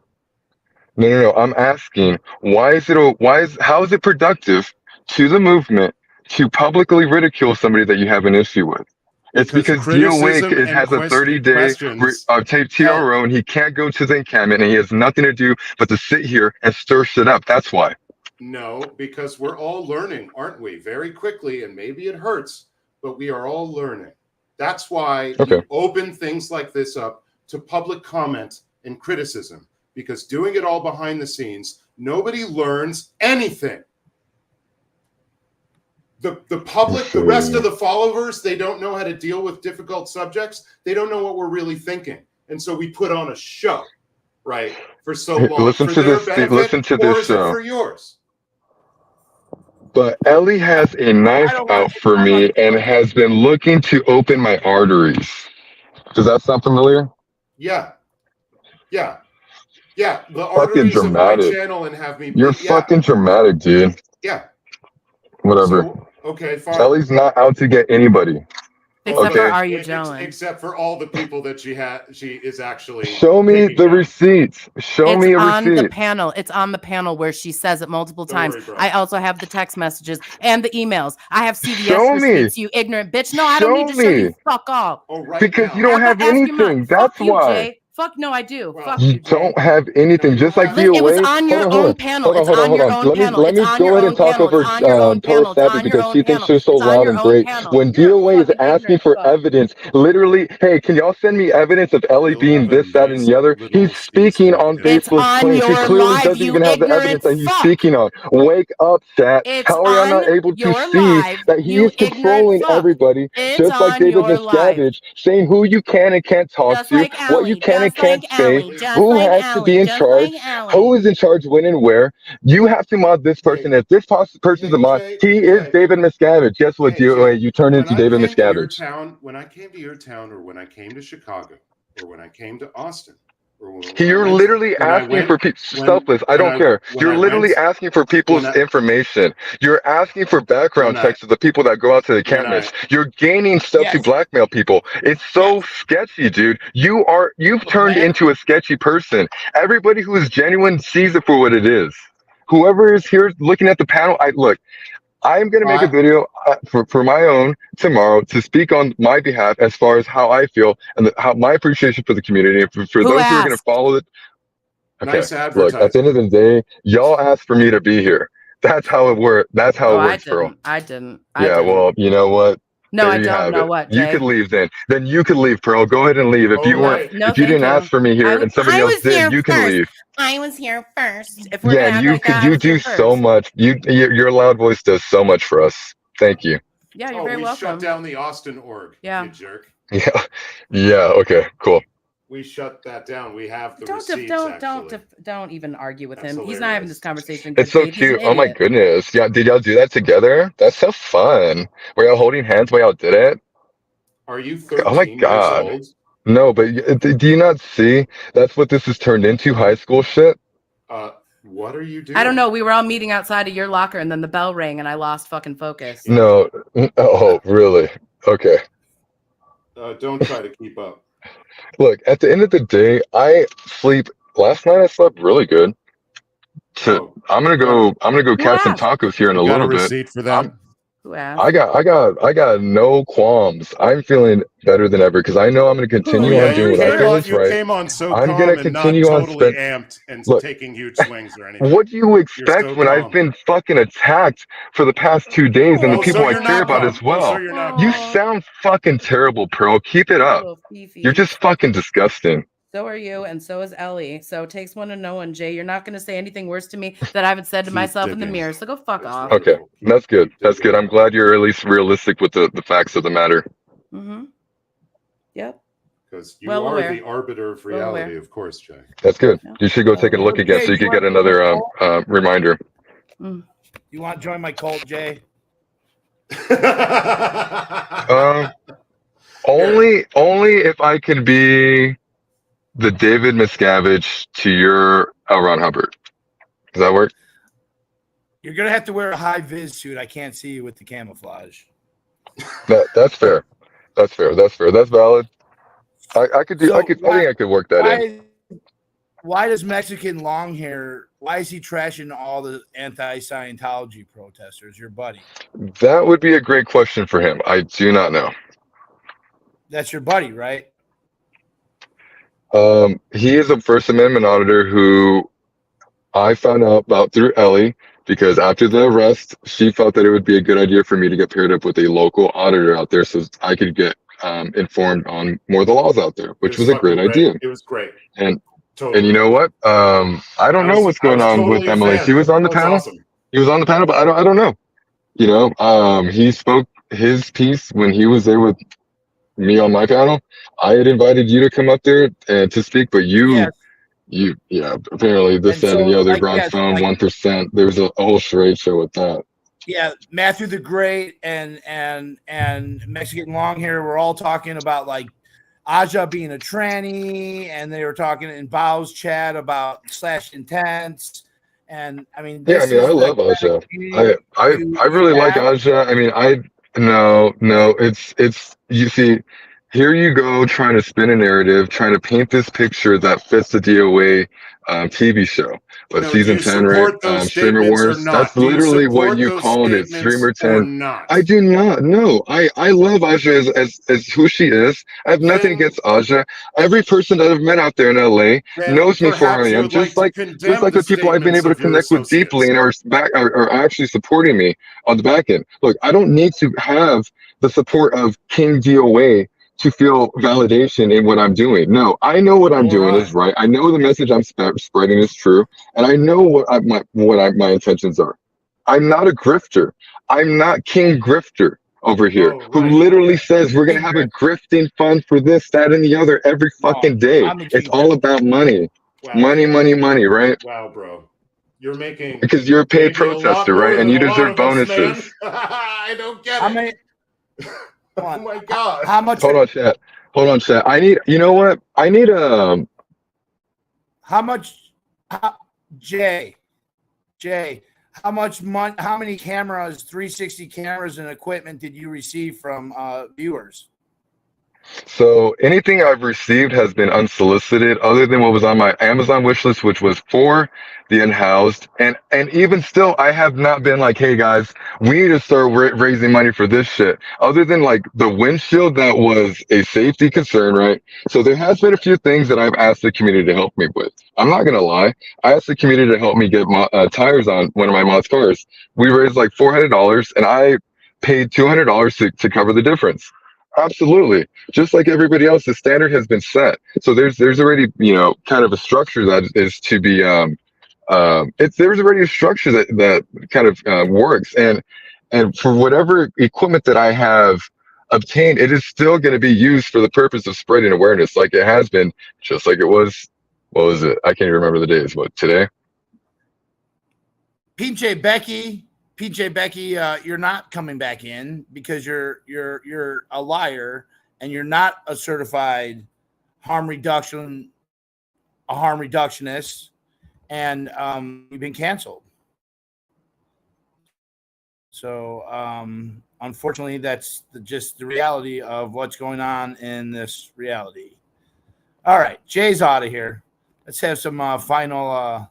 no. I'm asking how is it productive to the movement to publicly ridicule somebody that you have an issue with? It's because DOA has a 30-day TRO and he can't go to the encampment and he has nothing to do but to sit here and stir shit up. That's why. No, because we're all learning, aren't we? Very quickly, and maybe it hurts, but we are all learning. That's why you open things like this up to public comment and criticism, because doing it all behind the scenes, nobody learns anything. The public, the rest of the followers, they don't know how to deal with difficult subjects. They don't know what we're really thinking. And so we put on a show, right? For so long. Listen to this. Listen to this show. For yours. But Ellie has a knife out for me and has been looking to open my arteries. Does that sound familiar? Yeah. The arteries of my channel and have me. You're fucking dramatic, dude. Yeah. Whatever. So, okay, fine. Ellie's not out to get anybody. Except for Are You Gelling? Except for all the people that she is actually. Show me the receipts. Show me a receipt. It's on the panel. It's on the panel where she says it multiple times. I also have the text messages and the emails. I have CVS receipts, you ignorant bitch. No, I don't need to show you. Fuck off. Oh, right because you don't have anything. That's why. Jay. Fuck no, I do. Well, Fuck you don't have anything. Just like it was on your own panel. It's on your own panel. Let me go ahead and talk over Taurus Savage because she thinks she's so loud and great. When DOA is asking for evidence, literally, hey, can y'all send me evidence of Ellie being this, that, and the other? He's speaking on Facebook claims. He clearly doesn't even have the evidence that he's speaking on. Wake up, chat. How are y'all not able to see that he is controlling everybody, just like David Miscavige, saying who you can and can't talk to, what you can and can't say, who has to be in charge, who is in charge when and where. You have to mod this person. If this person's a mod, he is David Miscavige. Guess what, DOA? You turn into David Miscavige. When I came to your town, or when I came to Chicago, or when I came to Austin, you're literally asking for Selfless. I don't care. You're literally asking for people's information. You're asking for background checks of the people that go out to the campus. You're gaining stuff to blackmail people. It's so sketchy, dude. You've turned into a sketchy person. Everybody who is genuine sees it for what it is. Whoever is here looking at the panel, I'm going to make a video for my own tomorrow to speak on my behalf as far as how I feel and how my appreciation for the community. And for those who are going to follow it. Okay, nice look, at the end of the day, y'all asked for me to be here. That's how it worked. That's how it works, bro. I didn't. Well, you know what? No, I don't know what, Jay. You could leave then. Then you could leave, Pearl. Go ahead and leave. If you weren't, if you didn't ask for me here and somebody else did, you can leave. I was here first. You do so much. Your loud voice does so much for us. Thank you. Yeah, you're very welcome. We shut down the Austin org. Yeah. You jerk. Yeah. Okay. Cool. We shut that down. We have the receipts. Don't even argue with him. He's not having this conversation. It's so cute. Oh my goodness. Yeah. Did y'all do that together? That's so fun. Were y'all holding hands while y'all did it? Are you 13 Oh my God. years old? No, but do you not see? That's what this has turned into, high school shit. What are you doing? I don't know. We were all meeting outside of your locker, and then the bell rang, and I lost fucking focus. No. Oh, really? Okay. Don't try to keep up. Look, at the end of the day, last night I slept really good. So I'm gonna go catch some tacos here in a little bit. Receipt for that? Who asked? I got no qualms. I'm feeling better than ever because I know I'm gonna continue on doing what I feel is right. Came on so I'm gonna continue on amped and taking huge swings or anything. What do you expect when I've been fucking attacked for the past 2 days and the people I care about as well? You sound fucking terrible, Pearl. Keep it up. You're just fucking disgusting. So are you, and so is Ellie. So it takes one to know one, Jay. You're not going to say anything worse to me that I haven't said to myself in the mirror. So go fuck off. Okay, that's good. That's good. I'm glad you're at least realistic with the facts of the matter. Mm-hmm. Yep. Because you are the arbiter of reality, of course, Jay. That's good. You should go take a look again so you can get another reminder. You want to join my cult, Jay? Only if I can be the David Miscavige to your L. Ron Hubbard. Does that work? You're gonna have to wear a high vis suit. I can't see you with the camouflage. That's fair. That's fair. That's valid. I think I could work that in. Why does Mexican long hair? Why is he trashing all the anti-Scientology protesters? Your buddy. That would be a great question for him. I do not know. That's your buddy, right? He is a First Amendment auditor who I found out about through Ellie because after the arrest, she felt that it would be a good idea for me to get paired up with a local auditor out there so I could get informed on more of the laws out there, which was a great idea. It was great. And Totally. you know what? I don't know what's going on with Emily. She was on the panel. Awesome. He was on the panel, but I don't know. You know, he spoke his piece when he was there with me on my panel. I had invited you to come up there and to speak, but yeah, apparently this, that, and the other, Bronx Phone, 1%. There was a whole charade show with that. Yeah, Matthew the Great and Mexican Long Hair were all talking about like Aja being a tranny, and they were talking in Bao's chat about slash intense. And I mean, I love Aja. I really like Aja. I mean, no, it's you see, here you go trying to spin a narrative, trying to paint this picture that fits the DOA TV show. But season 10, right? Streamer Wars. That's literally what you called it. Streamer 10. I do not. No, I love Aja as who she is. I have nothing against Aja. Every person that I've met out there in LA knows me for who I am. Just like the people I've been able to connect with deeply and are actually supporting me on the back end. Look, I don't need to have the support of King DOA to feel validation in what I'm doing. No, I know what I'm doing is right. I know the message I'm spreading is true, and I know what my intentions are. I'm not a grifter. I'm not King Grifter over here, who literally says we're gonna have a grifting fund for this, that, and the other every fucking day. It's all about money, money, right? Wow, bro, you're making because you're a paid protester, right? And you deserve bonuses. I don't get it. Oh my God! How much? Hold on, chat. I need. You know what? I need How much? Jay, how much money? How many cameras? 360 cameras and equipment did you receive from viewers? So anything I've received has been unsolicited, other than what was on my Amazon wish list, which was for the Unhoused. And even still, I have not been like, hey guys, we need to start raising money for this shit. Other than like the windshield, that was a safety concern, right? So there has been a few things that I've asked the community to help me with. I'm not gonna lie. I asked the community to help me get tires on one of my mod's cars. We raised like $400, and I paid $200 to cover the difference. Absolutely. Just like everybody else, the standard has been set. So there's already, kind of a structure that is to be, there's already a structure that kind of works. And for whatever equipment that I have obtained, it is still going to be used for the purpose of spreading awareness, like it has been, just like it was, what was it? I can't even remember the days. What, today? PJ Becky, you're not coming back in because you're a liar and you're not a certified harm reductionist, and you've been canceled. So unfortunately, that's just the reality of what's going on in this reality. All right, Jay's out of here. Let's have some final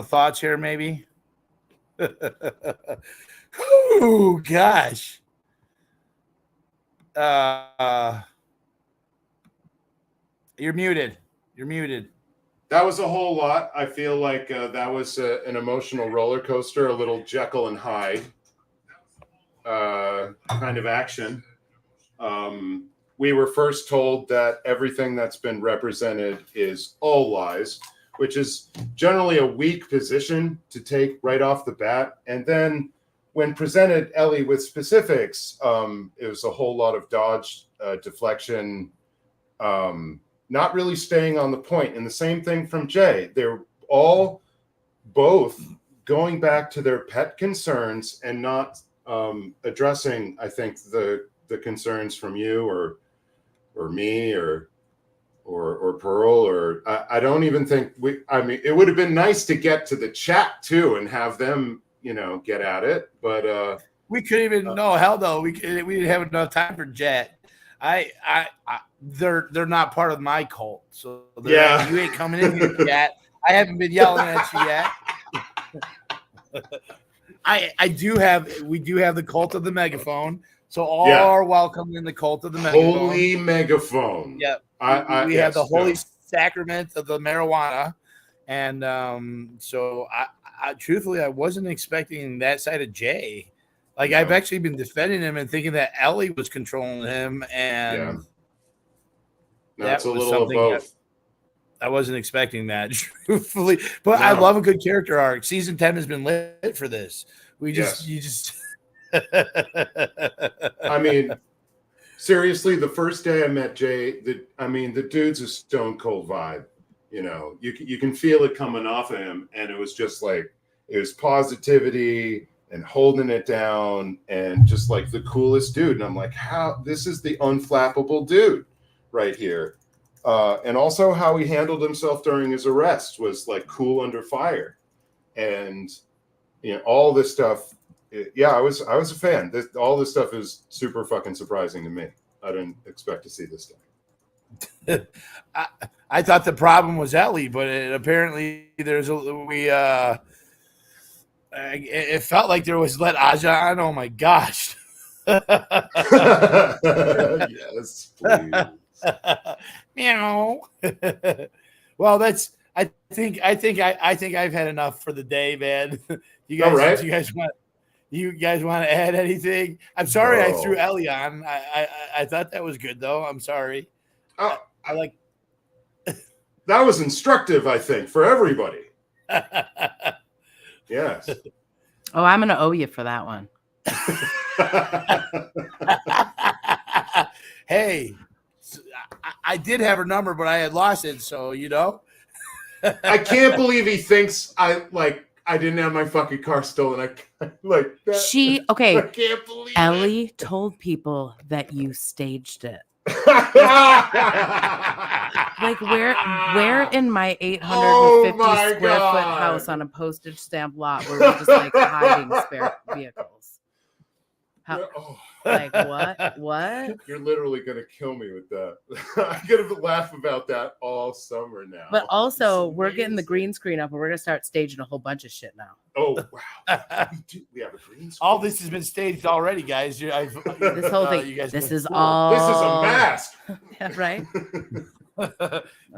thoughts here, maybe. Oh gosh. You're muted. That was a whole lot. I feel like that was an emotional roller coaster, a little Jekyll and Hyde kind of action. We were first told that everything that's been represented is all lies, which is generally a weak position to take right off the bat. And then when presented, Ellie, with specifics, it was a whole lot of dodge, deflection, not really staying on the point. And the same thing from Jay. They're all both going back to their pet concerns and not addressing, I think, the concerns from you or me or Pearl, or I don't even think it would have been nice to get to the chat too and have them, get at it. But we couldn't even hell no. We didn't have enough time for chat. They're not part of my cult. So yeah, you ain't coming in here, chat. I haven't been yelling at you yet. We do have the cult of the megaphone. So all are welcome in the cult of the megaphone. Holy megaphone. Yep. We have the holy sacrament of the marijuana, and so truthfully, I wasn't expecting that side of Jay. Like, No. I've actually been defending him and thinking that Ellie was controlling him, and Yeah. No, that it's a was little of something both. I wasn't expecting that, truthfully. But No. I love a good character arc. Season 10 has been lit for this. Yes. You just. I mean, seriously, the first day I met Jay, the dude's a stone cold vibe. You know, you can feel it coming off of him, and it was just like, it was positivity and holding it down, and just like the coolest dude. And I'm like, how, this is the unflappable dude right here. And also how he handled himself during his arrest was like cool under fire, and you know, all this stuff. Yeah, I was a fan. All this stuff is super fucking surprising to me. I didn't expect to see this guy. I thought the problem was Ellie, but apparently it felt like there was let Aja on. Oh my gosh. Yes, please. Meow. Well, I think I've had enough for the day, man. You guys, All right. you guys want to add anything? I'm sorry I No. threw Ellie on. I thought that was good though. I'm sorry. Oh, I like. that was instructive, I think, for everybody. Yes. Oh, I'm gonna owe you for that one. Hey, I did have her number, but I had lost it. So you know. I can't believe he thinks I didn't have my fucking car stolen. I like that. Okay. I can't believe Ellie told people that you staged it. Like where in my 850 square foot house on a postage stamp lot were we just like hiding spare vehicles? How, like what? You're literally gonna kill me with that. I'm gonna laugh about that all summer now. But also, we're getting the green screen up, and we're gonna start staging a whole bunch of shit now. Oh wow, we have a green screen. All this has been staged already, guys. This whole thing. you guys This know. is all. This is a mask. Yeah, right.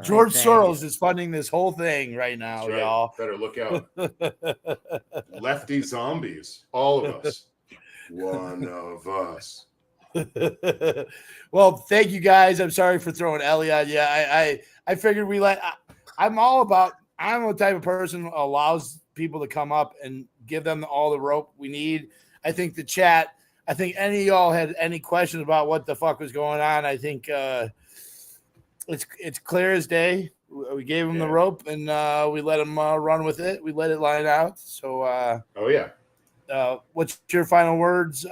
George Okay. Soros is funding this whole thing right now, That's right. y'all. Better look out. Lefty zombies, all of us. One of us. Well, thank you guys. I'm sorry for throwing Ellie on. Yeah, I figured I'm the type of person who allows people to come up and give them all the rope we need. I think the chat, I think any of y'all had any questions about what the fuck was going on. I think it's clear as day. We gave them the rope and we let them run with it. We let it line out. So Oh yeah. what's your final words,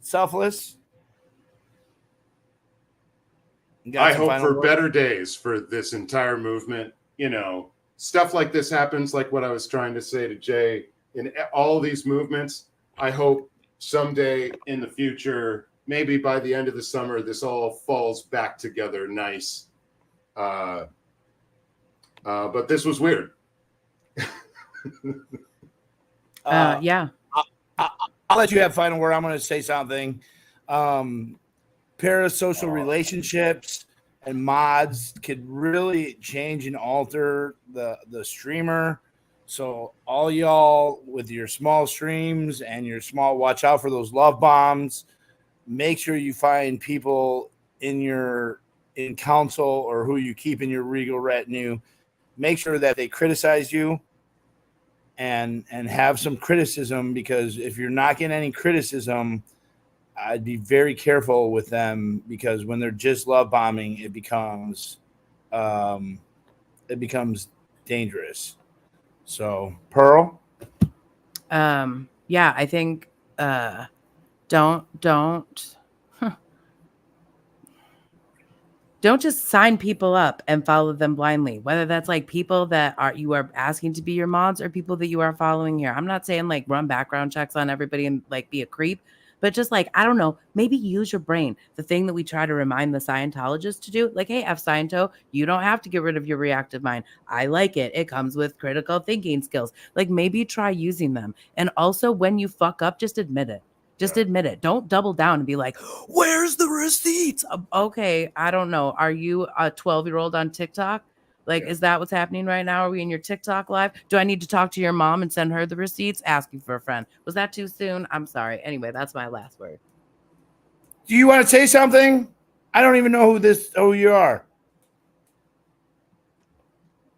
Selfless? I hope for better days for this entire movement. You know, stuff like this happens, like what I was trying to say to Jay, in all these movements. I hope someday in the future, maybe by the end of the summer, this all falls back together nice. But this was weird. Yeah. I'll let you have final word. I'm going to say something. Parasocial relationships and mods could really change and alter the streamer. So all y'all with your small streams and your small, watch out for those love bombs. Make sure you find people in council or who you keep in your regal retinue. Make sure that they criticize you and have some criticism, because if you're not getting any criticism, I'd be very careful with them, because when they're just love bombing, it becomes dangerous. So, Pearl? Yeah, I think don't just sign people up and follow them blindly, whether that's like people that you are asking to be your mods or people that you are following here. I'm not saying like run background checks on everybody and like be a creep, but just like, I don't know, maybe use your brain. The thing that we try to remind the Scientologists to do, like, hey, F Sciento, you don't have to get rid of your reactive mind. I like it. It comes with critical thinking skills. Like, maybe try using them. And also, when you fuck up, just admit it. Just admit it. Don't double down and be like, where's the receipts? Okay, I don't know. Are you a 12-year-old on TikTok? Like, is that what's happening right now? Are we in your TikTok live? Do I need to talk to your mom and send her the receipts? Asking for a friend. Was that too soon? I'm sorry. Anyway, that's my last word. Do you want to say something? I don't even know who you are.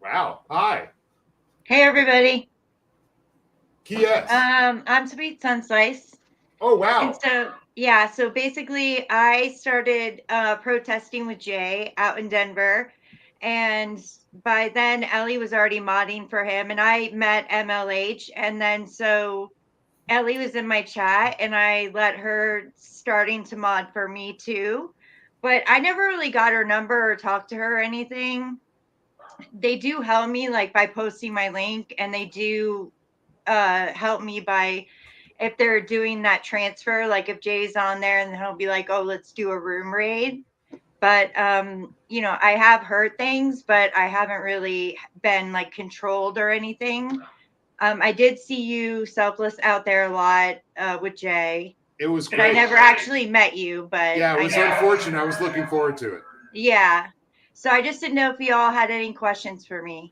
Wow. Hi. Hey everybody. Yes. I'm Sweet Sunslice. Oh wow. And so yeah, so basically I started protesting with Jay out in Denver. And by then Ellie was already modding for him and I met MLH and then so Ellie was in my chat and I let her starting to mod for me too. But I never really got her number or talked to her or anything. They do help me like by posting my link and they do help me by if they're doing that transfer, like if Jay's on there and he'll be like, oh, let's do a room raid. But you know, I have heard things, but I haven't really been like controlled or anything. I did see you Selfless out there a lot with Jay. It was but great. I never actually met you, but Yeah, it was unfortunate. I was looking forward to it. Yeah. So I just didn't know if you all had any questions for me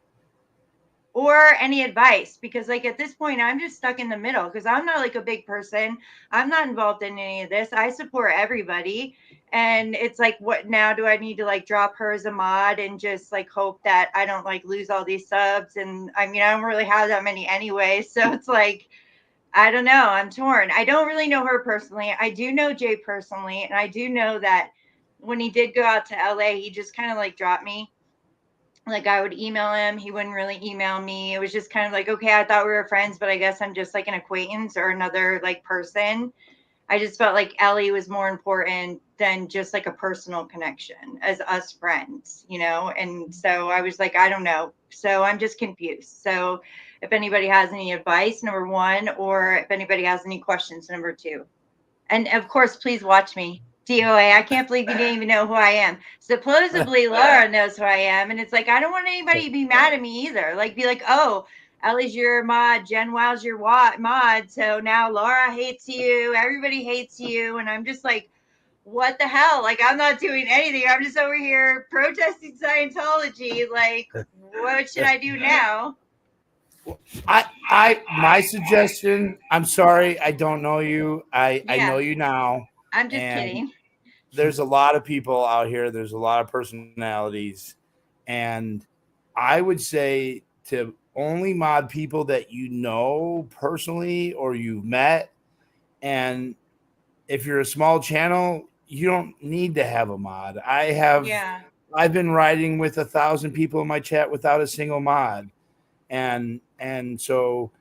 or any advice because like at this point I'm just stuck in the middle because I'm not like a big person. I'm not involved in any of this. I support everybody. And it's like, what now do I need to like drop her as a mod and just like hope that I don't like lose all these subs? And I mean, I don't really have that many anyway. So it's like, I don't know. I'm torn. I don't really know her personally. I do know Jay personally. And I do know that when he did go out to LA, he just kind of like dropped me. Like I would email him, he wouldn't really email me. It was just kind of like, okay, I thought we were friends, but I guess I'm just like an acquaintance or another like person. I just felt like Ellie was more important than just like a personal connection as us friends, you know? And so I was like, I don't know. So I'm just confused. So if anybody has any advice, number one, or if anybody has any questions, number two. And of course, please watch me. DOA, I can't believe you didn't even know who I am. Supposedly Laura knows who I am. And it's like, I don't want anybody to be mad at me either. Like, be like, oh, Ellie's your mod, Jen Wow's your mod. So now Laura hates you. Everybody hates you. And I'm just like, what the hell? Like, I'm not doing anything. I'm just over here protesting Scientology. Like, what should I do now? My suggestion, I'm sorry, I don't know you. I know you now. I'm just kidding. There's a lot of people out here. There's a lot of personalities. And I would say to only mod people that you know personally or you've met. And if you're a small channel, you don't need to have a mod. I've been riding with 1,000 people in my chat without a single mod. And so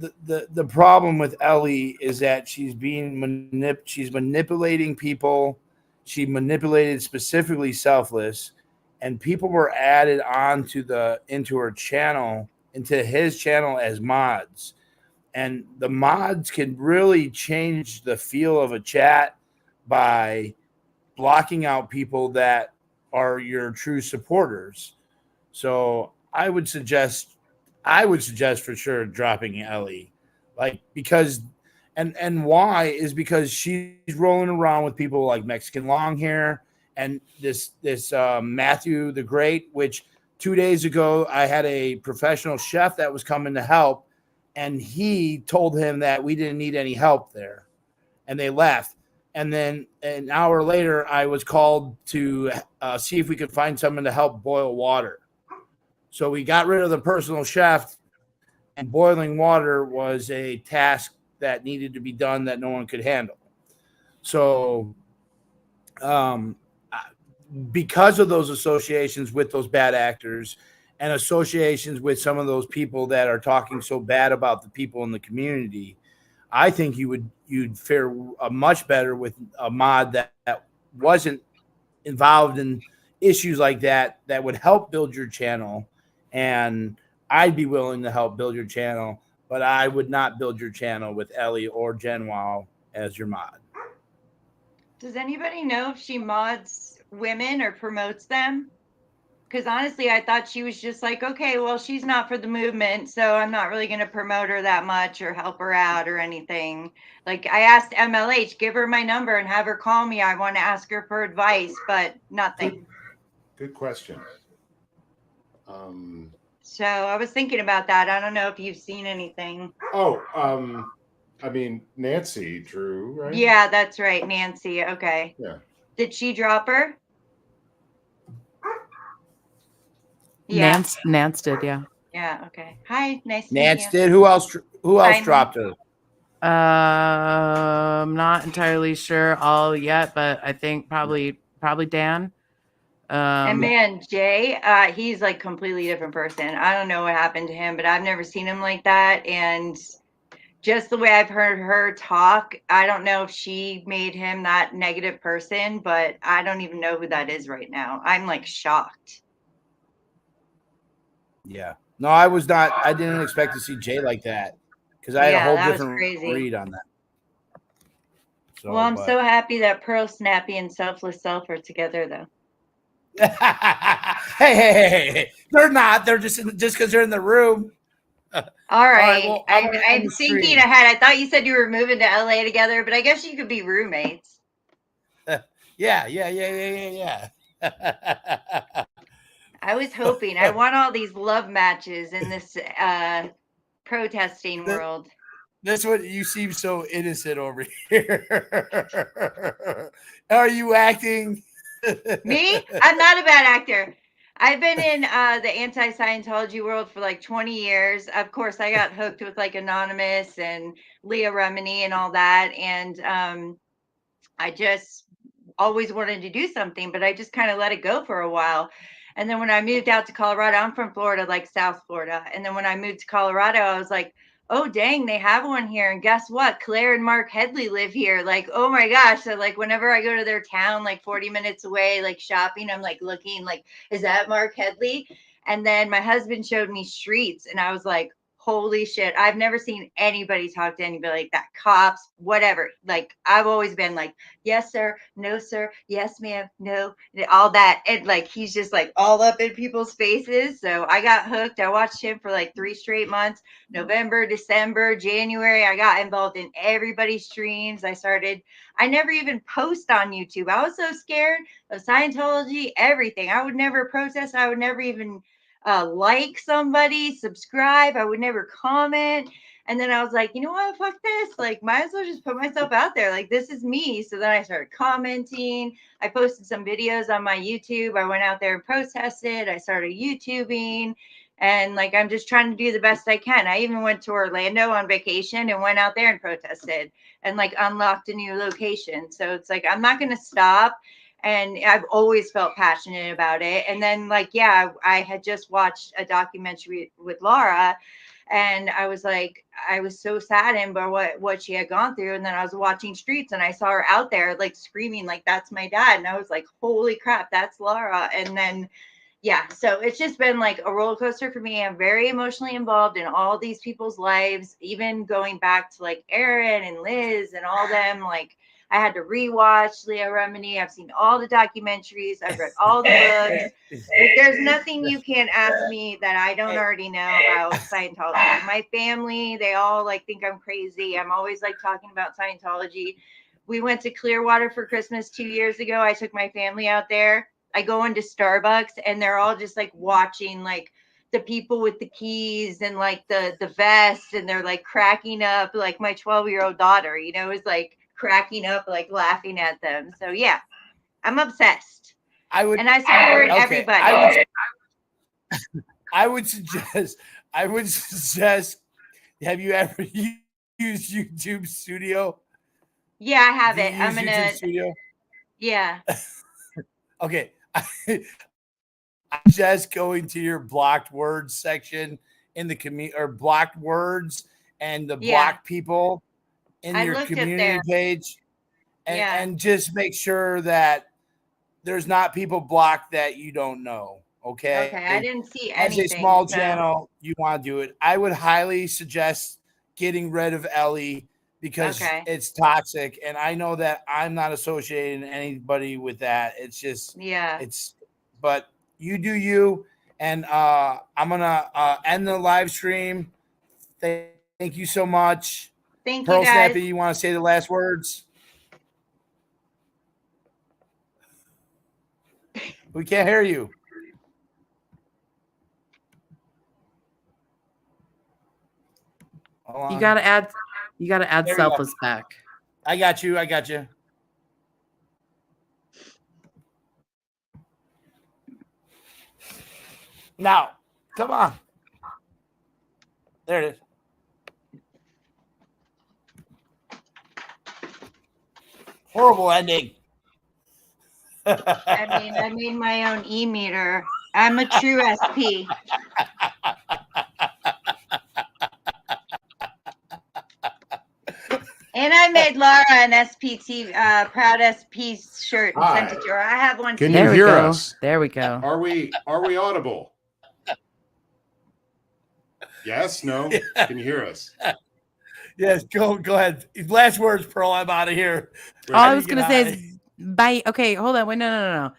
the problem with Ellie is that she's being she's manipulating people. She manipulated specifically Selfless, and people were added into her channel, into his channel as mods. And the mods can really change the feel of a chat by blocking out people that are your true supporters. So I would suggest for sure dropping Ellie, like, because and why is because she's rolling around with people like Mexican long hair and this Matthew the Great, which 2 days ago I had a professional chef that was coming to help, and he told him that we didn't need any help there, and they left. And then an hour later, I was called to see if we could find someone to help boil water. So we got rid of the personal chef, and boiling water was a task that needed to be done that no one could handle. So because of those associations with those bad actors and associations with some of those people that are talking so bad about the people in the community, I think you'd fare much better with a mod that wasn't involved in issues like that would help build your channel. And I'd be willing to help build your channel, but I would not build your channel with Ellie or Jen Wow as your mod. Does anybody know if she mods women or promotes them? Because honestly, I thought she was just like, okay, well, she's not for the movement, so I'm not really going to promote her that much or help her out or anything. Like, I asked MLH, give her my number and have her call me. I want to ask her for advice, but nothing. Good question. So I was thinking about that. I don't know if you've seen anything. I mean, Nancy Drew, right? Yeah, that's right, Nancy. Okay. Yeah. Did she drop her? Yeah. Nance did, yeah. Yeah. Okay. Hi. Nice to meet Nance you. did. Who else? Who else Simon. dropped her? I'm not entirely sure all yet, but I think probably Dan. And man, Jay, he's like completely different person. I don't know what happened to him, but I've never seen him like that. And just the way I've heard her talk, I don't know if she made him that negative person, but I don't even know who that is right now. I'm like shocked. Yeah. No, I was not. I didn't expect to see Jay like that because I had a whole that was different crazy. read on that. So, Well, I'm so happy that Pearl, Snappy, and Selfless Self are together, though. hey, they're not. They're just because they're in the room. All right. Well, I'm thinking ahead. I thought you said you were moving to LA together, but I guess you could be roommates. Yeah. I was hoping. I want all these love matches in this protesting world. That's what you seem so innocent over here. Are you acting? Me? I'm not a bad actor. I've been in the anti-Scientology world for like 20 years. Of course, I got hooked with like Anonymous and Leah Remini and all that. And I just always wanted to do something, but I just kind of let it go for a while. And then when I moved out to Colorado, I'm from Florida, like South Florida. And then when I moved to Colorado, I was like, oh, dang, they have one here. And guess what? Claire and Mark Headley live here. Like, oh my gosh. So like whenever I go to their town, like 40 minutes away, like shopping, I'm like looking like, is that Mark Headley? And then my husband showed me Streets and I was like, holy shit. I've never seen anybody talk to anybody like that. Cops, whatever. Like I've always been like, yes, sir. No, sir. Yes, ma'am. No, all that. And like, he's just like all up in people's faces. So I got hooked. I watched him for like 3 straight months, November, December, January. I got involved in everybody's streams. I never even post on YouTube. I was so scared of Scientology, everything. I would never protest. I would never even like somebody, subscribe. I would never comment. And then I was like, you know what? Fuck this. Like, might as well just put myself out there. Like, this is me. So then I started commenting. I posted some videos on my YouTube. I went out there and protested. I started YouTubing. And like, I'm just trying to do the best I can. I even went to Orlando on vacation and went out there and protested and like unlocked a new location. So it's like, I'm not going to stop. And I've always felt passionate about it. And then like, yeah, I had just watched a documentary with Laura and I was like, I was so saddened by what she had gone through. And then I was watching Streets and I saw her out there like screaming, like, that's my dad. And I was like, holy crap, that's Laura. And then, yeah, so it's just been like a roller coaster for me. I'm very emotionally involved in all these people's lives, even going back to like Aaron and Liz and all them. Like, I had to rewatch Leah Remini. I've seen all the documentaries. I've read all the books. Like, there's nothing you can't ask me that I don't already know about Scientology. My family, they all like think I'm crazy. I'm always like talking about Scientology. We went to Clearwater for Christmas 2 years ago. I took my family out there. I go into Starbucks and they're all just like watching like the people with the keys and like the vest and they're like cracking up. Like my 12-year-old daughter, you know, is like cracking up, like laughing at them. So yeah, I'm obsessed. I support everybody. I would suggest. Have you ever used YouTube Studio? Yeah, I have it. I'm gonna. YouTube Studio? Yeah. Okay. I'm just going to your blocked words section in the community or blocked words and the blocked people in your community page and just make sure that there's not people blocked that you don't know. Okay. Okay. I didn't see anything. As a small channel, you want to do it. I would highly suggest getting rid of Ellie because it's toxic. And I know that I'm not associating anybody with that. It's just, but you do you. And I'm going to end the live stream. Thank you so much. Thank Pearl you, guys. Snappy, you want to say the last words? We can't hear you. You gotta add There we go. Selfless back. I got you. I got you. Now, come on. There it is. Horrible ending. I made my own e-meter. I'm a true SP. And I made Laura an SPT, proud SP shirt and sent it to her. I have one Can too. you There we hear go. us? There we go. Are we audible? Yes, no? Can you hear us? Yes, go ahead. Last words, Pearl. I'm out of here. All I was gonna say is bye. Okay, hold on. Wait, no.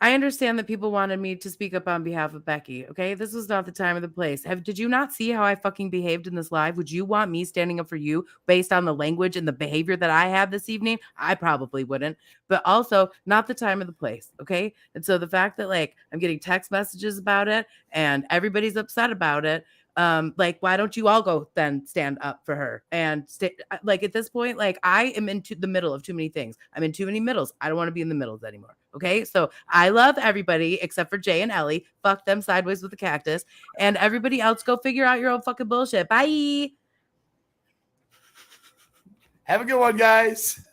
I understand that people wanted me to speak up on behalf of Becky. Okay, this was not the time or the place. Did you not see how I fucking behaved in this live? Would you want me standing up for you based on the language and the behavior that I had this evening? I probably wouldn't. But also, not the time or the place. Okay, and so the fact that like I'm getting text messages about it and everybody's upset about it. Like, why don't you all go then stand up for her and like at this point, like I am into the middle of too many things. I'm in too many middles. I don't want to be in the middles anymore. Okay. So I love everybody except for Jay and Ellie. Fuck them sideways with the cactus. And everybody else go figure out your own fucking bullshit. Bye. Have a good one, guys.